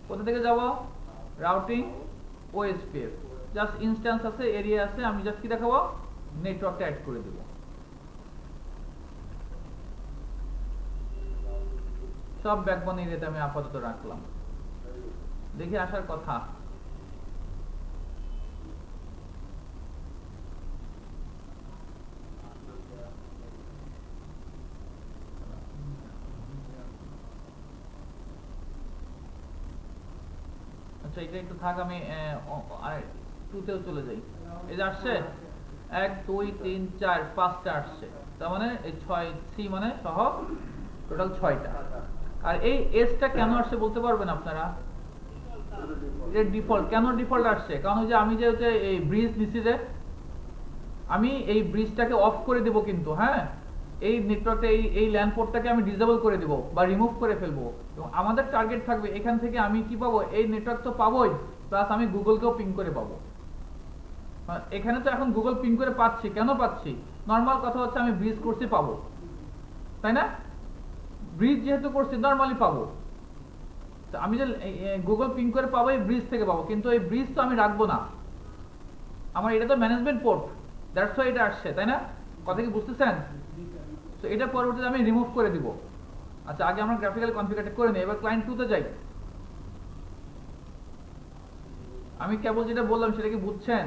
A: কোথা থেকে যাব, রাউটিং ওএসপিএফ, জাস্ট ইনস্ট্যান্স আছে, এরিয়া আছে, আমি জাস্ট কি দেখাবো, নেটওয়ার্কটা অ্যাড করে দেব। সব ব্যাকবোন এরিয়াতে আমি আপাতত রাখলাম, দেখি আসার কথা। আচ্ছা, এটা একটু থাক, আমি 2তেও চলে যাই। এই যে আসছে 1 2 3 4 5টা আসছে, তার মানে এই 6 সি মানে সহ টোটাল 6টা। আর এই এসটা কেন আসছে বলতে পারবেন আপনারা? এর ডিফল্ট কেন ডিফল্ট আসছে, কারণ ওই যে আমি যে এই ব্রিজ নিছি, যে আমি এই ব্রিজটাকে অফ করে দেব, কিন্তু হ্যাঁ এই নেটওয়ার্কটা এই ল্যান্ড পোর্টটাকে আমি ডিসেবল করে দেব বা রিমুভ করে ফেলবো। এবং আমাদের টার্গেট থাকবে এখান থেকে আমি কি পাবো, এই নেটওয়ার্ক তো পাবোই, প্লাস আমি গুগলকেও পিং করে পাবো। এখানে তো এখন গুগল পিং করে পাচ্ছি, কেন পাচ্ছি, নর্মাল কথা হচ্ছে আমি ব্রিজ করছি পাবো, তাই না? ব্রিজ যেহেতু করছি নর্মালি পাবো, আমি যে গুগল পিং করে পাবো এই ব্রিজ থেকে পাবো, কিন্তু এই ব্রিজ তো আমি রাখবো না, আমার এটা তো ম্যানেজমেন্ট পোর্ট, দ্যাটস হোয়াই এটা আসছে, তাই না? কথা কি বুঝতেছেন? তো এটা পরবর্তীতে আমি রিমুভ করে দিব। আচ্ছা, আগে আমরা গ্রাফিক্যাল কনফিগারটা করে নিই। এবার ক্লায়েন্ট 2 তে যাই। আমি কেবল যেটা বললাম সেটা কি বুঝছেন?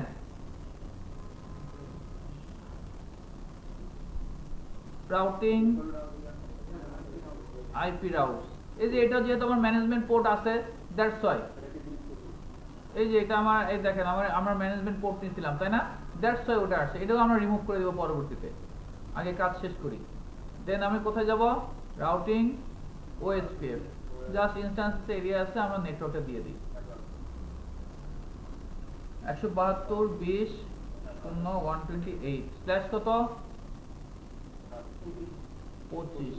A: রাউটিং আইপি রাউট, এই যে এটা যেহেতু আমার ম্যানেজমেন্ট পোর্ট আছে, দ্যাটস হোয়াই এই যে এটা আমার, এই দেখেন আমরা ম্যানেজমেন্ট পোর্ট নিয়েছিলাম, তাই না? দ্যাটস হোয়াই ওটা আসছে, এটাও আমরা রিমুভ করে দেব পরবর্তীতে। আগে কাজ শেষ করি, দেন আমি কোথায় যাব, routing OSPF just instance area আছে, আমরা নেটওয়ার্কটা দিয়ে দিই 172.20.128 স্ল্যাশ কত 25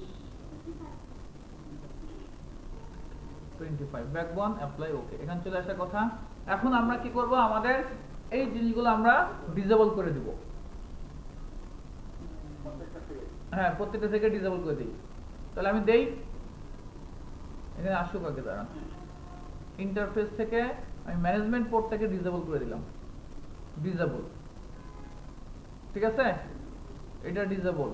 A: ব্যাকবোন অ্যাপ্লাই ওকে। এখানে চলে আসার কথা। এখন আমরা কি করব, আমাদের এই জিনিসগুলো আমরা ডিসেবল করে দিব। হ্যাঁ, প্রত্যেকটা থেকে ডিসেবল করে দিই। তাহলে আমি দেই, এখানে আসুক আগে দাঁড়ান, ইন্টারফেস থেকে আমি ম্যানেজমেন্ট পোর্টটাকে ডিসেবল করে দিলাম, ডিসেবল, ঠিক আছে, এটা ডিসেবল,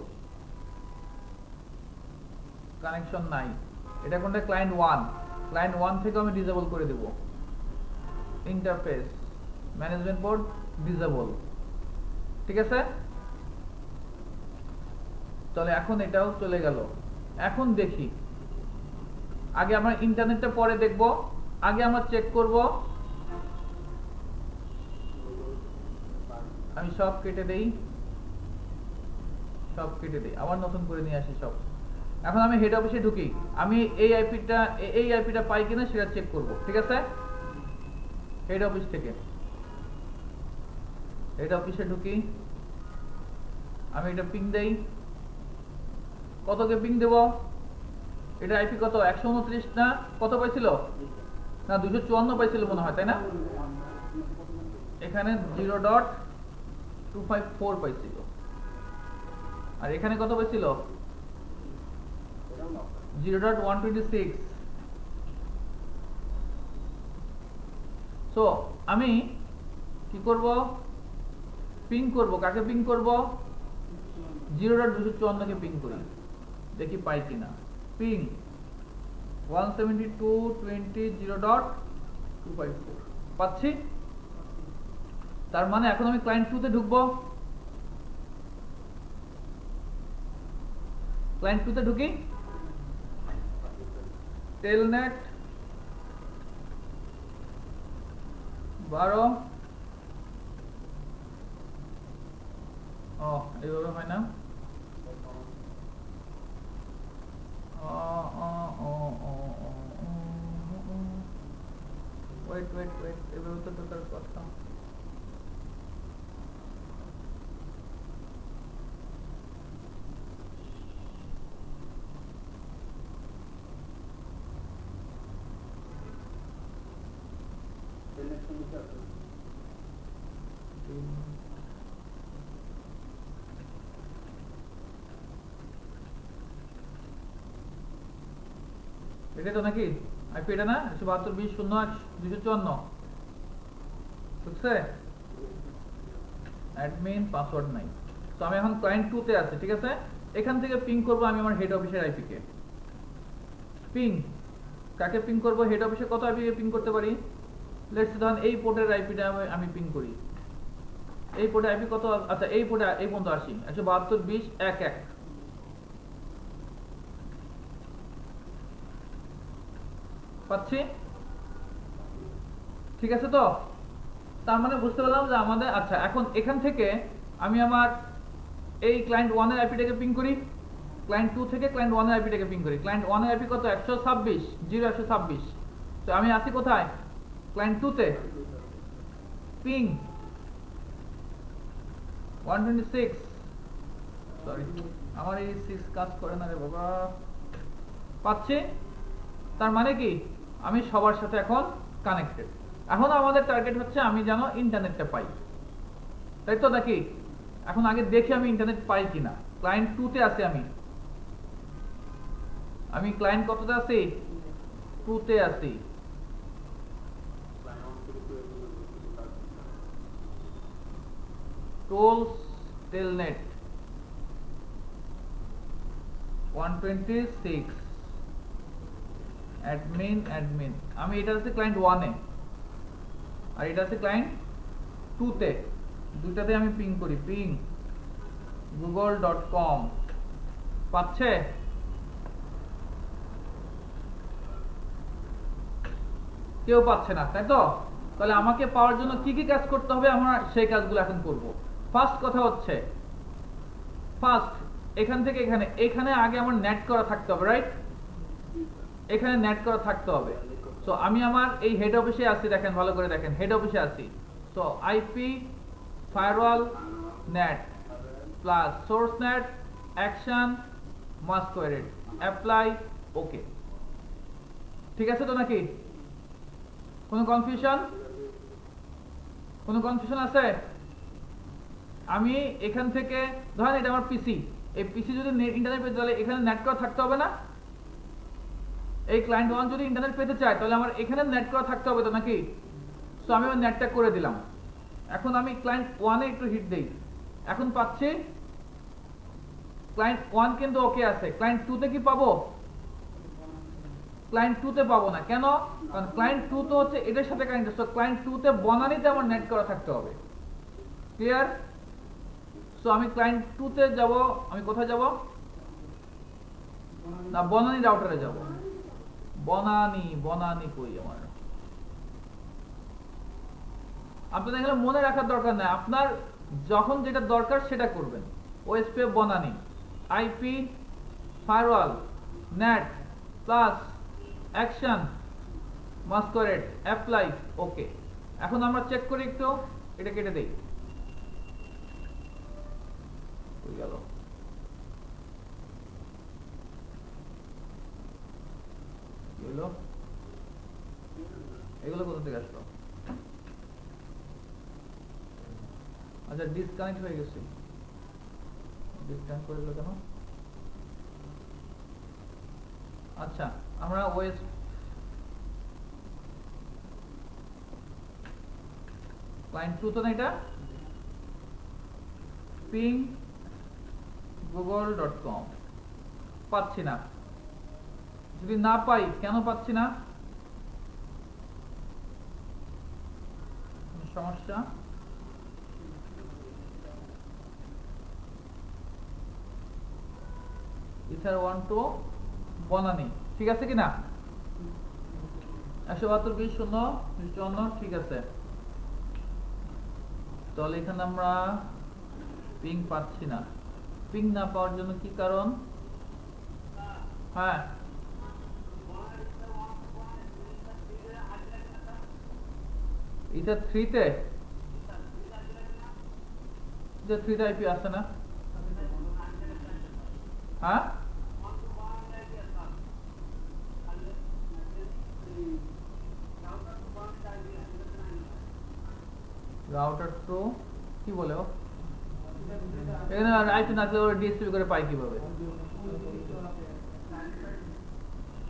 A: কানেকশন নাই, এটা কোনটা ক্লায়েন্ট 1, ক্লায়েন্ট 1 থেকে আমি ডিসেবল করে দেব, ইন্টারফেস ম্যানেজমেন্ট পোর্ট ডিসেবল, ঠিক আছে। তাহলে এখন এটাও চলে গেল। এখন দেখি, আগে আমরা ইন্টারনেটটা পরে দেখব, আগে আমরা চেক করব, আমি সব কেটে দেই, সব কেটে দেই, আবার নতুন করে নিয়ে আসি সব। এখন আমি হেড অফিসে ঢুকি, আমি এই আইপিটা পাই কিনা সেটা চেক করব, ঠিক আছে। হেড অফিস থেকে হেড অফিসে ঢুকি, আমি এটা পিং দেই, কতকে পিং দেব, এটা আইপি কত 129 না কত পাইছিল, না 254 পাইছিল মনে হয়, তাই না। এখানে 0.254 পাইছিল, আর এখানে কত পাইছিল 0.126। সো আমি কি করব, পিং করব, কাকে পিং করব, 0.254 কে পিং করি, দেখি পাই কিনা। পিং 172.20.254 পাচ্ছি। তার মানে এখন আমি ক্লায়েন্ট 2 তে ঢুকবো, ক্লায়েন্ট 2 তে ঢুকি, টেলনেট 12, ও এইভাবে হয় না, ওয়েট এভাবে তো ঢোকার কথা। এটাই তো নাকি আইপি, এটা না 172.20.0.254 বুঝছে, অ্যাডমিন পাসওয়ার্ড নাই। তো আমি এখন ক্লায়েন্ট 2 তে আছি, ঠিক আছে। এখান থেকে পিং করব আমি আমার হেড অফিসের আইপি কে। পিং কাকে পিং করব, হেড অফিসে কত আইপি পিং করতে পারি, লেটস ধরুন এই পোর্টের আইপিটা আমি পিং করি, এই পোর্টের আইপি কত, আচ্ছা এই পোর্টে এই পর্যন্ত আসি 172.20.1.1 পাচ্ছি, ঠিক আছে। তো তার মানে বুঝতে পারলাম যে আমাদের, আচ্ছা এখন এখান থেকে আমি আমার এই ক্লায়েন্ট 1 এর আইপিটাকে পিং করি, ক্লায়েন্ট 2 থেকে ক্লায়েন্ট 1 এর আইপিটাকে পিং করি। ক্লায়েন্ট 1 এর আইপি কত 126.0.126, তো আমি আছি কোথায়, ক্লায়েন্ট 2 তে, পিং 126, সরি আমার এই 6 কাজ করে না রে বাবা, পাচ্ছি। তার মানে কি আমি সবার সাথে এখন কানেক্টেড। এখন আমাদের টার্গেট হচ্ছে আমি যেন ইন্টারনেটটা পাই, তাই তো নাকি। এখন আগে দেখি আমি ইন্টারনেট পাই কিনা। ক্লায়েন্ট 2 তে আছি, আমি ক্লায়েন্ট কততে আছি, 2 তে আছি। টুলস টেলনেট 126, অ্যাডমিন আমি এটা আছে ক্লায়েন্ট 1 এ, আর এটা আছে ক্লায়েন্ট 2 তে, দুটাতে আমি পিং করি, পিং google.com পাচ্ছে, কেউ পাচ্ছে না, তাই তো। তাহলে আমাকে পাওয়ার জন্য কি কি কাজ করতে হবে, আমরা সেই কাজগুলো এখন করব। ফার্স্ট কথা হচ্ছে, ফার্স্ট এখান থেকে এখানে আগে আমার নেট করা থাকতে হবে, রাইট। এখানে নেট করা থাকতে হবে। সো আমি আমার এই হেড অফিসে আছি, দেখেন ভালো করে দেখেন, হেড অফিসে আছি। So IP firewall NAT plus source NAT action masquerade apply okay. ঠিক আছে তো নাকি? কোনো কনফিউশন? কোনো কনফিউশন আছে? আমি এখান থেকে ধরেন এটা আমার পিসি, এই পিসি যদি ইন্টারনেট পেতে তাহলে এখানে নেট করা থাকতে হবে না? এই ক্লায়েন্ট 1 যদি ইন্টারনেট পেতে চায় তাহলে আমার এখানে নেট করা থাকতে হবে তো নাকি? সো আমি ওই নেটটা করে দিলাম। এখন আমি ক্লায়েন্ট 1 এ একটু হিট দেই, এখন পাচ্ছি ক্লায়েন্ট 1 কিন্তু ওকে আছে। ক্লায়েন্ট 2 তে কি পাবো? ক্লায়েন্ট 2 তে পাবো না। কেন? কারণ ক্লায়েন্ট 2 তো হচ্ছে এটার সাথে কানেক্টেড। সো ক্লায়েন্ট 2 তে বনানীতে আমার নেট করা থাকতে হবে। ক্লিয়ার? সো আমি ক্লায়েন্ট 2 তে যাব। আমি কোথায় যাব? না, বনানী রাউটারে যাব। বনানী কই আমার? আপনাদের এখানে মনে রাখার দরকার নাই, আপনার যখন যেটা দরকার সেটা করবেন। OSPF Banani IP firewall NAT plus action masquerade apply okay. এখন আমরা চেক করি একটু, এটা কেটে দেই। হয়ে গেল। এগুলো কোথা থেকে আসলো? আচ্ছা, ডিসকানেক্ট হয়ে গেছে। ডিসকানেক্ট করে দিল কেন? আচ্ছা, আমরা ওএস ক্লায়েন্ট 2 তো না, এটা পিং google.com পাচ্ছি না। যদি না পাই, কেন পাচ্ছি না? সমস্যা? ইথার 1 টু বনানী, ঠিক আছে কিনা? 172.20.54 ঠিক আছে। তাহলে এখানে আমরা পিং পাচ্ছি না। পিং না পাওয়ার জন্য কি কারণ? হ্যাঁ, এটা 3 তে, এটা 3 তে আইপি আছে না? হ্যাঁ, রাউটার টু কি বলে? এখানে আইপি না থাকলে ওরা ডিএসপি করে পাই কিভাবে?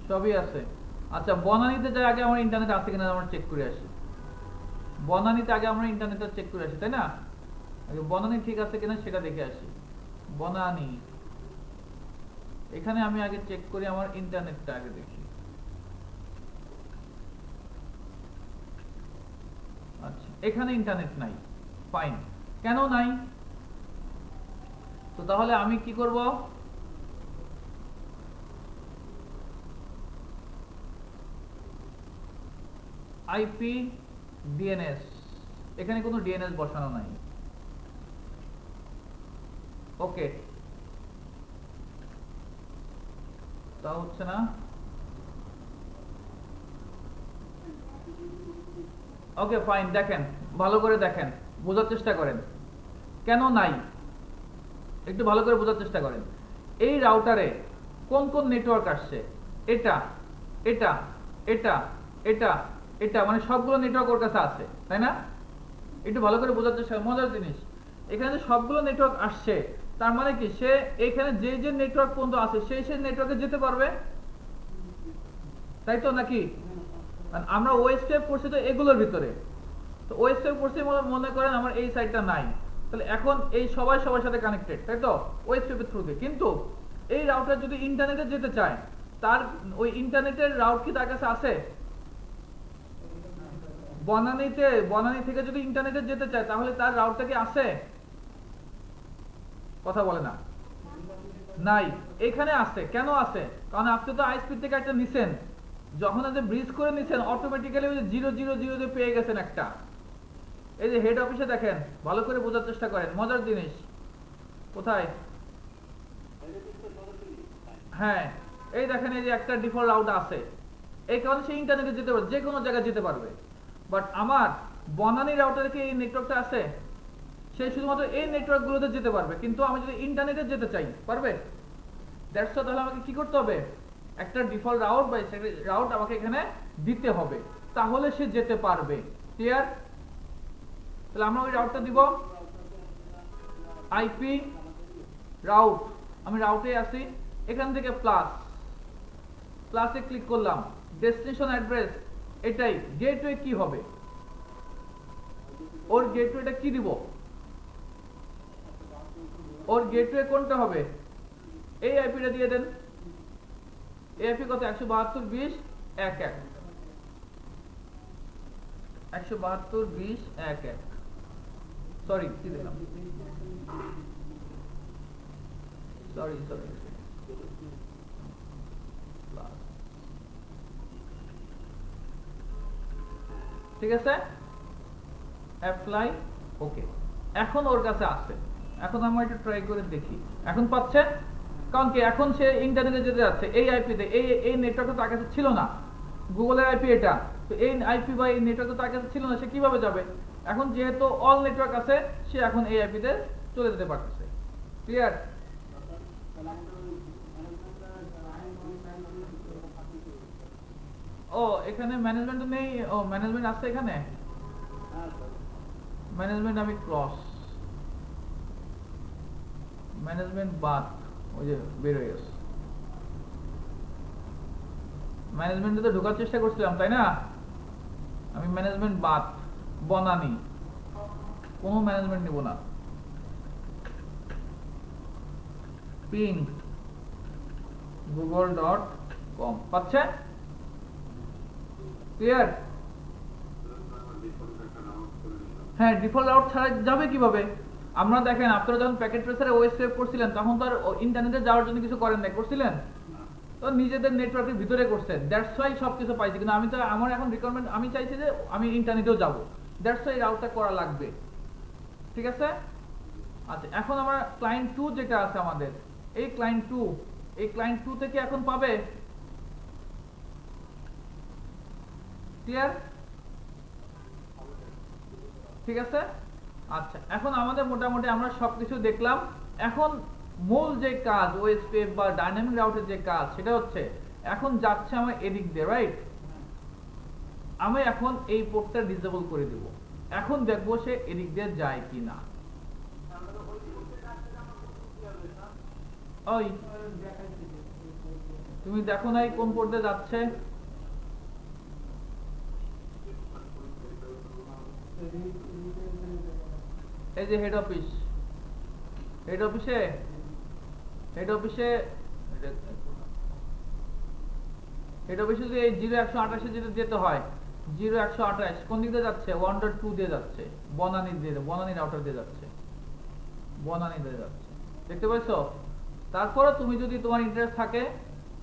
A: সবই আছে। আচ্ছা, বনানীতে যাই আগে আমার ইন্টারনেট আছে কিনা আমরা চেক করে আসি। বনানীতে আগে আমরা ইন্টারনেটটা চেক করে আসি, তাই না? আগে বনানী ঠিক আছে কিনা সেটা দেখে আসি। বনানী, এখানে আমি আগে চেক করি, আমার ইন্টারনেটটা আগে দেখি। আচ্ছা, এখানে ইন্টারনেট নাই। ফাইন। কেন নাই? তো তাহলে আমি কি করব? আইপি ডিএনএস, এখানে কোনো ডিএনএস বসানো নাই। ওকে, তা হচ্ছে না। ওকে ফাইন, দেখেন ভালো করে দেখেন, বোঝার চেষ্টা করেন কেন নাই। একটু ভালো করে বোঝার চেষ্টা করেন। এই রাউটারে কোন কোন নেটওয়ার্ক আসছে? এটা এটা এটা এটা এটা, মানে সবগুলো নেটওয়ার্ক ওর কাছে আছে, তাই না? একটু ভালো করে বোঝার চেষ্টা, মজার জিনিস। এখানে যে সবগুলো নেটওয়ার্ক আসছে, তার মানে কি সে এখানে যে যে নেটওয়ার্ক পর্যন্ত আছে সেই সেই নেটওয়ার্কে যেতে পারবে, তাই তো নাকি? আমরা ওএসপিএফ করছি তো এগুলোর ভিতরে। তো ওএসপিএফ করছি মনে করেন আমার এই সাইটটা নাই, তাহলে এখন এই সবাই সবার সাথে কানেক্টেড, তাই তো? ওএসপিএফ এর থ্রুতে। কিন্তু এই রাউটার যদি ইন্টারনেটে যেতে চায়, তার ওই ইন্টারনেটের রাউট কি তার কাছে আছে? বনানী থেকে যদি ইন্টারনেটে যেতে চায় তাহলে তার রাউটটা কি আছে? কথা বলে না। নাই। এখানে আছে। কেন আছে? কারণ আপনি তো আইএসপি থেকে একটা নিছেন, যখন আপনি ব্রিজ করে নিছেন অটোমেটিক্যালি ওই যে 000 পেয়ে গেছেন একটা। এই যে হেড অফিসে দেখেন, ভালো করে বোঝার চেষ্টা করেন, মজার জিনিস। কোথায়? হ্যাঁ, এই দেখেন এই যে একটা ডিফল্ট রাউট আছে, এই কারণে সে ইন্টারনেটে যেতে পারবে, যে কোনো জায়গায় যেতে পারবে। বাট আমার বনানী রাউটারে কি এই নেটওয়ার্কটা আছে, সে শুধুমাত্র এই নেটওয়ার্কগুলোতে যেতে পারবে, কিন্তু আমি যদি ইন্টারনেটে যেতে চাই পারবে। দ্যাটস ওয়াই তাহলে আমাকে কি করতে হবে, একটা ডিফল্ট রাউট বা রাউট আমাকে এখানে দিতে হবে, তাহলে সে যেতে পারবে। ক্লিয়ার? তাহলে আমরা ওই রাউটটা দিব আইপি রাউট। আমি রাউটে আসি, এখান থেকে প্লাসে ক্লিক করলাম, ডেস্টিনেশন অ্যাড্রেস এটাই। গেটওয়ে কি হবে, ওর গেটওয়েটা কি দিব, ওর গেটওয়ে কোনটা হবে, এই আইপিটা দিয়ে দেন। এই আইপি কত, 172.20.11, 172.20.11। সরি কি দিলাম, সরি ঠিক আছে, অ্যাপ্লাই, ওকে। এখন ওর কাছে আসছে, এখন আমরা একটু ট্রাই করে দেখি, এখন পাচ্ছে। কারণ কি, এখন সে ইন্টারনেটে যেতে যাচ্ছে এই আইপিতে, এই নেটওয়ার্কটা তার কাছে ছিল না, গুগলের আইপি এটা, তো এই আইপি বা এই নেটওয়ার্কটা তার কাছে ছিল না, সে কিভাবে যাবে? এখন যেহেতু অল নেটওয়ার্ক আছে, সে এখন এই আইপিতে চলে যেতে পারতেছে। ক্লিয়ার? ও এখানে ম্যানেজমেন্ট নেই, ও ম্যানেজমেন্ট আছে এখানে, ম্যানেজমেন্ট আমি ক্রস ম্যানেজমেন্ট বাদ, ওই যে বের হয়ে গেছে। ম্যানেজমেন্টে তো ঢোকার চেষ্টা করছিলাম তাই না, আমি ম্যানেজমেন্ট বাদ, বনানী কোনো ম্যানেজমেন্ট নিব না। পিং google.com পাচ্ছে? ক্লিয়ার? হ্যাঁ, ডিফল্ট রাউট ছাড়া যাবে কিভাবে? আমরা দেখেন, আপনারা যখন প্যাকেট ট্রেসারে ওএস সেভ করছিলেন তখন তো আর ইন্টারনেটে যাওয়ার জন্য কিছু করেন না, করছিলেন তো নিজেদের নেটওয়ার্কের ভিতরে করছেন। দ্যাটস ওয়াই সবকিছু পাইছি, কিন্তু আমি তো, আমার এখন রিকোয়ারমেন্ট, আমি চাইছি যে আমি ইন্টারনেটেও যাব, দ্যাটস ওয়াই রাউটটা করা লাগবে। ঠিক আছে? আচ্ছা, এখন আমরা ক্লায়েন্ট 2 যেটা আছে আমাদের, এই ক্লায়েন্ট 2 থেকে এখন পাবে। ক্লিয়ার? ঠিক আছে। আচ্ছা, এখন আমাদের মোটামুটি আমরা সবকিছু দেখলাম। এখন মূল যে কাজ ওএসপিএফ বা ডাইনামিক রাউটের যে কাজ, সেটা হচ্ছে এখন যাচ্ছে আমার এদিক দিয়ে, রাইট? আমি এখন এই পোর্টটা ডিসেবল করে দিব, এখন দেখবো সে এদিক দিয়ে যায় কিনা। ওই তুমি দেখো নাই কোন পোর্ট দিয়ে যাচ্ছে, এই যে হেড অফিসে যদি এই 0128 যেতে যেতে হয়, 0128 কোন দিক দিয়ে যাচ্ছে, 1.2 দিয়ে যাচ্ছে, বনানী রাউটার দিয়ে যাচ্ছে, দেখতে পাচ্ছো? তারপরে তুমি যদি তোমার ইন্টারেস্ট থাকে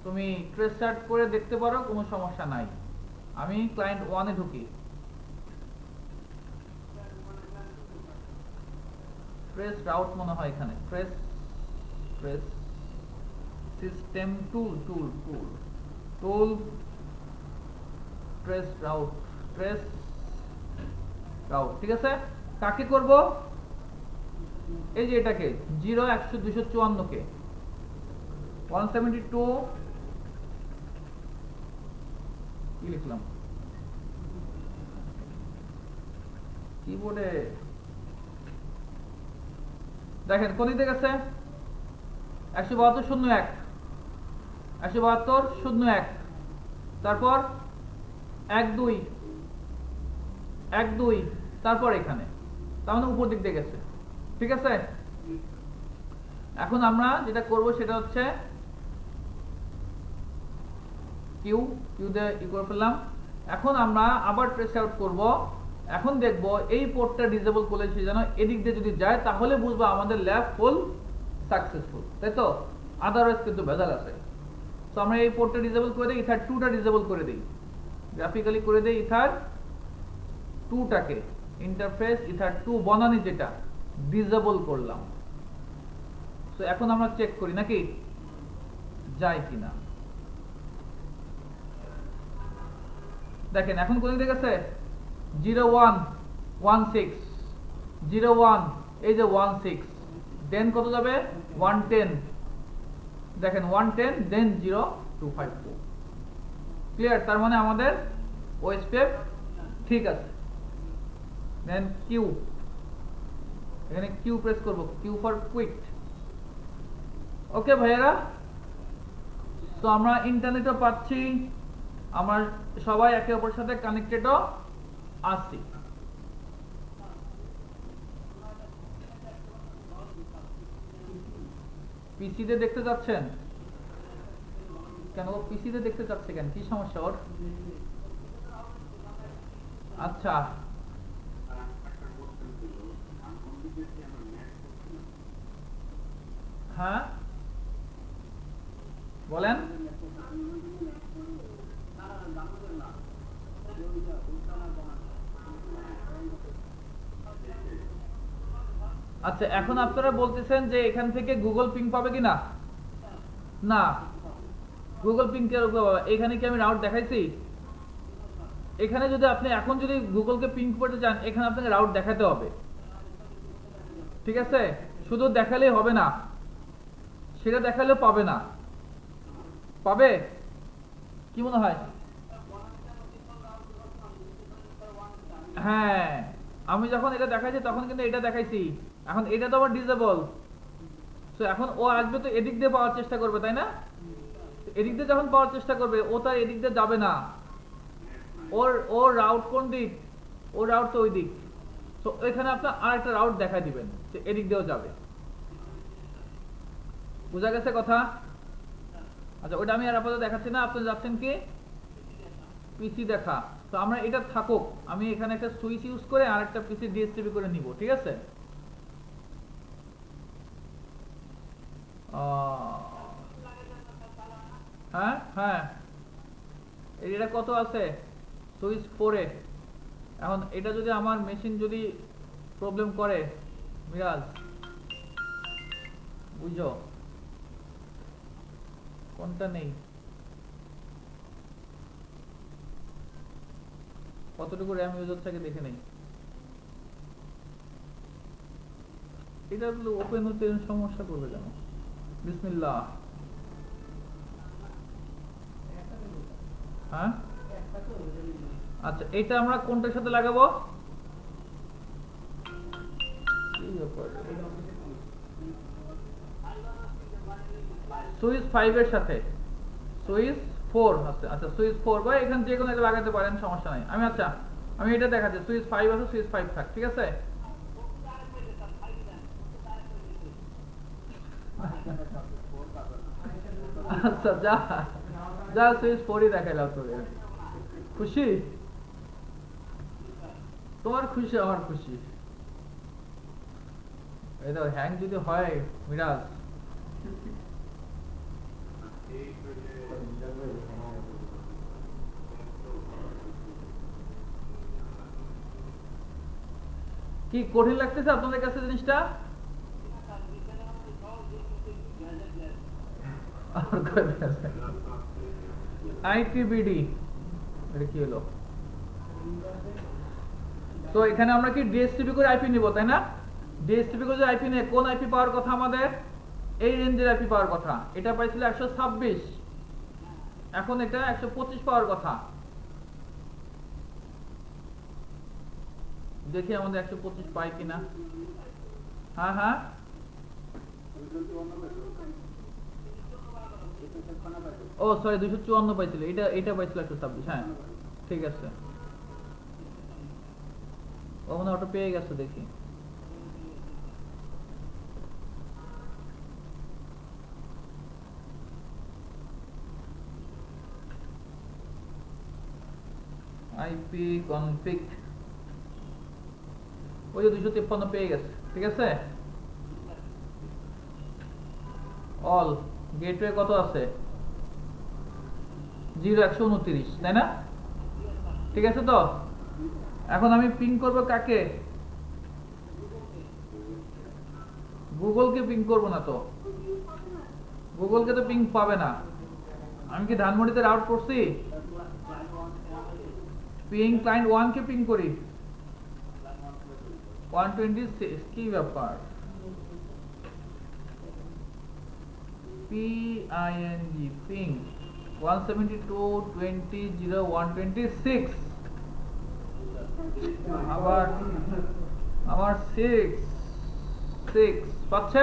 A: তুমি ট্রেস চার্ট করে দেখতে পারো, কোনো সমস্যা নাই। আমি ক্লায়েন্ট 1 এ ঢুকি, ট্রেস রাউট মনে হয় এখানে, ট্রেস সিস্টেম টুল ট্রেস রাউট, ঠিক আছে। কাকে করব? এই যে এটাকে 0-100-254 কে 172 কি লিখলাম কিবোর্ডে, দেখেন কোন দিকে গেছে, 172.01 তারপর 1-2 তারপর এখানে, তার মানে উপর দিক দিয়ে গেছে। ঠিক আছে, এখন আমরা যেটা করব সেটা হচ্ছে কিউ দিয়ে ইকুয়াল করলাম। এখন আমরা আবার ট্রেস আউট করব, এখন দেখব এই পোর্টটা ডিসেবল করেছি যেন এদিক দিয়ে যদি যায়, তাহলে বুঝবো আমাদের ল্যাব ফুল সাকসেসফুল, তাই তো? আদারওয়াইজ কিন্তু ভেজাল আছে। তো আমরা এই পোর্টটা ডিসেবল করে দিই, ইথার 2টা ডিসেবল করে দিই, গ্রাফিক্যালি করে দিই ইথার 2টাকে, ইন্টারফেস ইথার 2 বনানী যেটা ডিসেবল করলাম। তো এখন আমরা চেক করি নাকি যায় কিনা। দেখেন এখন কোন দিকে গেছে 0116 01 এই যে 16 দেন কত যাবে 110 দেখেন 110 দেন 0254 ক্লিয়ার তার মানে আমাদের ওএসপিএফ ঠিক আছে দেন কিউ এখানে কিউ প্রেস করব কিউ ফর কুইট ওকে ভাইয়েরা তো আমরা ইন্টারনেটও পাচ্ছি আমরা সবাই একে অপরের সাথে কানেক্টেডও আছি পিসিতে দেখতে যাচ্ছেন কেন ও পিসিতে দেখতে যাচ্ছে কেন কি সমস্যা ওর আচ্ছা হ্যাঁ বলেন আচ্ছা এখন আপনারা বলতেছেন যে এখান থেকে গুগল পিং পাবে কিনা না গুগল পিং কে পাবে এখানে কি আমি রাউট দেখাইছি এখানে যদি আপনি এখন যদি গুগলকে পিং করতে চান এখানে আপনাকে রাউট দেখাতে হবে ঠিক আছে শুধু দেখালেই হবে না সেটা দেখালেও পাবে না পাবে কি মনে হয় হ্যাঁ আমি যখন এটা দেখাইছি তখন কিন্তু এটা দেখাইছি এখন এটা তো আবার ডিসেবল সো এখন ও আসবে তো এদিক দিয়ে পাওয়ার চেষ্টা করবে তাই না এদিক দিয়ে যখন পাওয়ার চেষ্টা করবে ও তার এদিক দিয়ে যাবে না ওর রাউট কোন দিক ওর রাউট তো ওই দিক তো এখানে আপনার আরেকটা রাউট দেখাই দিবেন যে এদিক দিয়েও যাবে বুঝা গেছে কথা আচ্ছা ওটা আমি আর আপাতত দেখাচ্ছি না আপনি যাচ্ছেন কি পিসি দেখা তো আমরা এটা থাকুক আমি এখানে একটা সুইচ ইউজ করে আরেকটা পিসি ডিএসটিভি করে নিব ঠিক আছে হ্যাঁ হ্যাঁ এটা কত আছে সুইচ 4 এ এখন এটা যদি আমার মেশিন যদি প্রবলেম করে মিরাজ বুঝো কোনটা নেই কতটুকু র্যাম ইউজ হচ্ছে দেখে নেই এটা ওপেন হতে সমস্যা করবে কেন বিসমিল্লাহ হ্যাঁ আচ্ছা এটা আমরা কোনটার সাথে লাগাবো সুইচ 5 এর সাথে সুইচ 4 আছে আচ্ছা সুইচ 4 বা এখানে যে কোনো একটা লাগাতে পারেন সমস্যা নাই আমি এটা দেখাচ্ছি সুইচ 5 আছে সুইচ 5 থাক ঠিক আছে আচ্ছা যা যা সুইচ 4ই দেখাইলাম তোরে খুশি তোমার খুশি আমার খুশি এই তো হ্যাং যদি হয় মিরাজ কি কঠিন লাগতেছে আপনাদের কাছে জিনিসটা আইপিবিডি এটা কি হলো তো এখানে আমরা কি ডিএসটিপি করে আইপি নিব তাই না ডিএসটিপি করে আইপি নিয়ে কোন আইপি পাওয়ার কথা আমাদের এই রেঞ্জের আইপি পাওয়ার কথা এটা পাইছিল 126 এখন এটা 125 পাওয়ার কথা দেখি আমাদের 125 পাই কিনা হ্যাঁ হ্যাঁ ও সরি 254 পাইছিল এটা পাইছিল 126 হ্যাঁ ঠিক আছে ও মনে অটো পেয়ে গেছে দেখি আইপি কনফিগ ওই 253 পেয়ে গেছে ঠিক আছে অল গেটওয়ে কত আছে 0129 তাই না ঠিক আছে তো এখন আমি পিং করব কাকে গুগলকে পিং করব না তো গুগলকে তো পিং পাবে না আমি কি ধানমন্ডিতে রাউট করছি পিং ক্লায়েন্ট 1 কে পিং করি 126 কি ব্যাপার ping পিং 172.20.126 আবার 6 পাচ্ছে।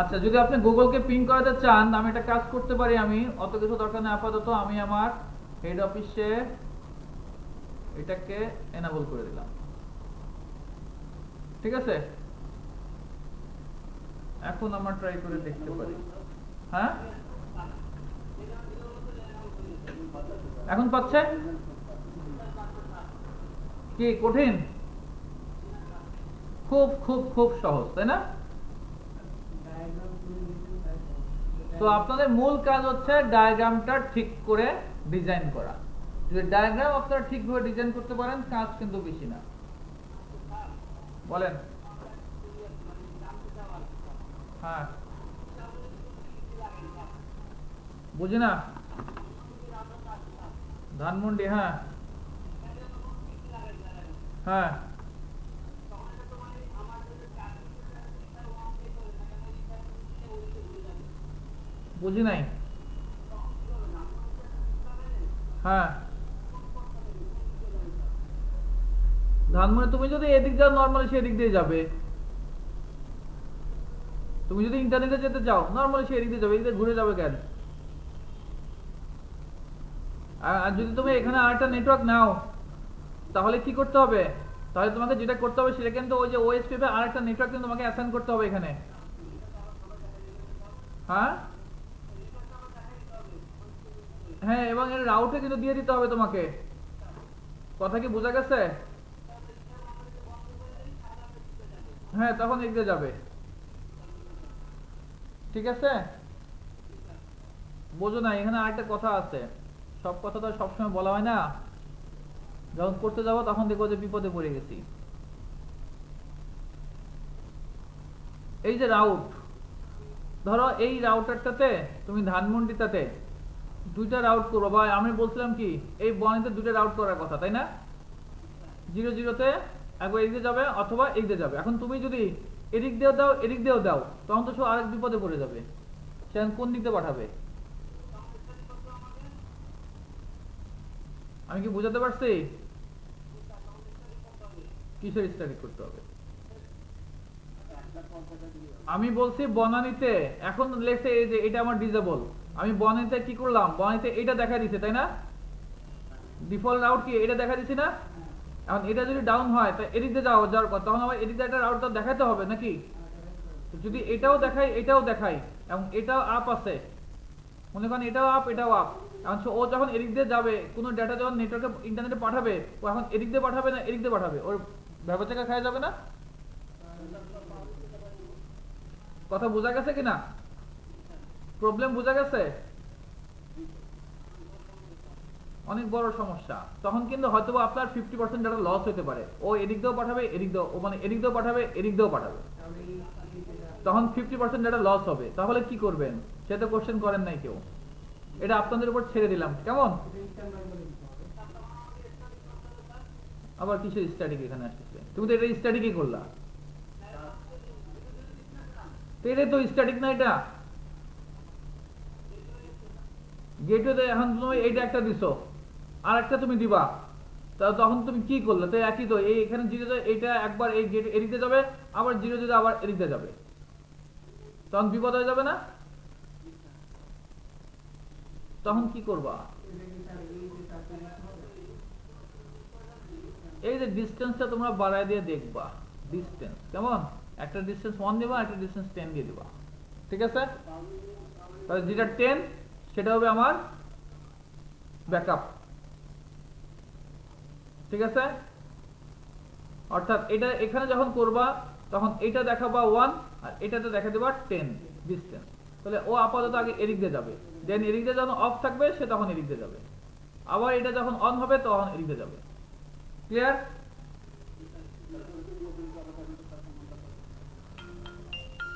A: আচ্ছা যদি আপনি গুগলকে পিং করাতে চান আমি একটা কাজ করতে পারি, আমি অত কিছু দরকার নেই আপাতত, আমি আমার হেড অফিসে এটাকে এনাবল করে দিলাম, ঠিক আছে। এখন আমরা ট্রাই করে দেখতে পারি। হ্যাঁ এখন পাচ্ছে কি কঠিন? খুব খুব খুব সহজ, তাই না? তো আপনাদের মূল কাজ হচ্ছে ডায়াগ্রামটা ঠিক করে ডিজাইন করা। যদি ডায়াগ্রাম আপনারা ঠিকভাবে ডিজাইন করতে পারেন কাজ কিন্তু বেশি না। বলেন। হ্যাঁ বুঝি না। ধানমন্ডি, হ্যাঁ হ্যাঁ বুঝি নাই। হ্যাঁ ধানমন্ডি তুমি যদি এদিক যাও নর্মালি সেদিক দিয়ে যাবে, তুমি যদি ইন্টারনেটে যেতে চাও নর্মালি সেদিক দিয়ে যাবে, এদিকে ঘুরে যাবে কেন? আর যদি তুমি এখানে আরেকটা নেটওয়ার্ক নাও তাহলে কি করতে হবে? তাহলে তোমাকে যেটা করতে হবে সেটা কিন্তু ওই যে ওএসপি তে আরেকটা নেটওয়ার্ক কিন্তু তোমাকে অ্যাসাইন করতে হবে এখানে। হ্যাঁ হ্যাঁ এবং এর রাউটে কিন্তু দিয়ে দিতে হবে তোমাকে। কথা কি বোঝা গেছে? হ্যাঁ তখন এগিয়ে যাবে, ঠিক আছে। বোঝো না, এখানে আরেকটা কথা আছে, সব কথা তো সবসময় বলা হয় না, যখন করতে যাবো তখন দেখবো যে বিপদে পড়ে গেছি। এই যে রাউট, ধরো এই রাউটারটাতে তুমি ধানমন্ডিটাতে দুইটা রাউট করবো, বা আমি বলছিলাম কি এই বনেতে দুইটা রাউট করার কথা, তাই না? 00তে একবার এদিকে যাবে অথবা এদিকে যাবে। এখন তুমি যদি এদিক দিয়েও দাও এদিক দিয়েও দাও তখন তো সব আরেক বিপদে পড়ে যাবে, সে কোন দিকে পাঠাবে? আমি কি বুঝাতে পারছি? কিসের স্টাডি করতে হবে? আমি বলছি বনানীতে এখন লেখছে এই যে এটা আমার ডিজেবল, আমি বনানীতে কি করলাম, বনানীতে এটা দেখা দিছে তাই না, ডিফল্ট রাউট কি এটা দেখা দিছি না। এখন এটা যদি ডাউন হয় তা এদিক দিয়ে যাওয়ার কথা, তখন আমার এদিক দিয়ে একটা রাউট দেখাতে হবে নাকি? যদি এটাও দেখাই এটাও দেখাই এবং এটাও আপ আছে, মনে করেন এটাও আপ এটাও আপ, এখন ও যখন এদিক দিয়ে যাবে কোনো ডেটা যখন নেটওয়ার্কে ইন্টারনেটে পাঠাবে ও এখন এদিক দিয়ে পাঠাবে না এদিক দিয়ে পাঠাবে, ওর ব্যবচাকা খাওয়া যাবে না। কথা বোঝা গেছে কিনা? প্রবলেম বোঝা গেছে? অনেক বড় সমস্যা। তখন কিন্তু হয়তো আপনার 50% ডাটা লস হতে পারে, ও এদিক দিয়েও পাঠাবে এদিক দিয়েও, ও মানে এদিক দিয়েও পাঠাবে এদিক দিয়েও পাঠাবে, তখন 50% ডাটা লস হবে। তাহলে কি করবেন সে তো কোশ্চেন করেন নাই কেউ, এটা আপনাদের উপর ছেড়ে দিলাম, কেমন? আবার কিসের স্ট্যাটিক এখানে আসতেছে? তুমি তো এটা স্ট্যাটিক কি করলা? এটাই তো স্ট্যাটিক না, এটা গেটওয়েতে এখন তুমি এইটা একটা দিছো আর একটা তুমি দিবা, তখন তুমি কি করলে? তো একই তো, এই এখানে জিরো এইটা একবার এই গেট এদিকে যাবে আবার জিরো জিরো আবার এদিকে যাবে, তখন বিপদ হয়ে যাবে না? তখন কি করবা? এই যে ডিসটেন্সটা তোমরা বাড়ায় দিয়ে দেখবা, ডিসটেন্স কেমন, একটা ডিসটেন্স 1 দিবা একটা ডিসটেন্স 10 দিয়ে দিবা, ঠিক আছে। তাহলে যেটা 10 সেটা হবে আমার ব্যাকআপ, ঠিক আছে। অর্থাৎ এটা এখানে যখন করবা তখন এটা দেখাবা 1 আর এটাতে দেখা দেবা 10 ডিসটেন্স, তাহলে ও আপাতত আগে এদিক দিয়ে যাবে, দেন এদিক দিয়ে যখন অফ থাকবে সে তখন এদিক দিয়ে যাবে, আবার এটা যখন অন হবে তখন এদিক দিয়ে যাবে। ক্লিয়ার?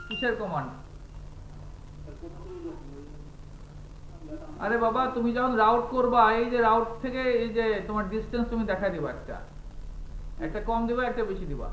A: কিসের কমান্ড? আরে বাবা তুমি যখন রাউট করবা এই যে রাউট থেকে এই যে তোমার ডিসটেন্স তুমি দেখা দিবা একটা একটা কম দিবা একটা বেশি দিবা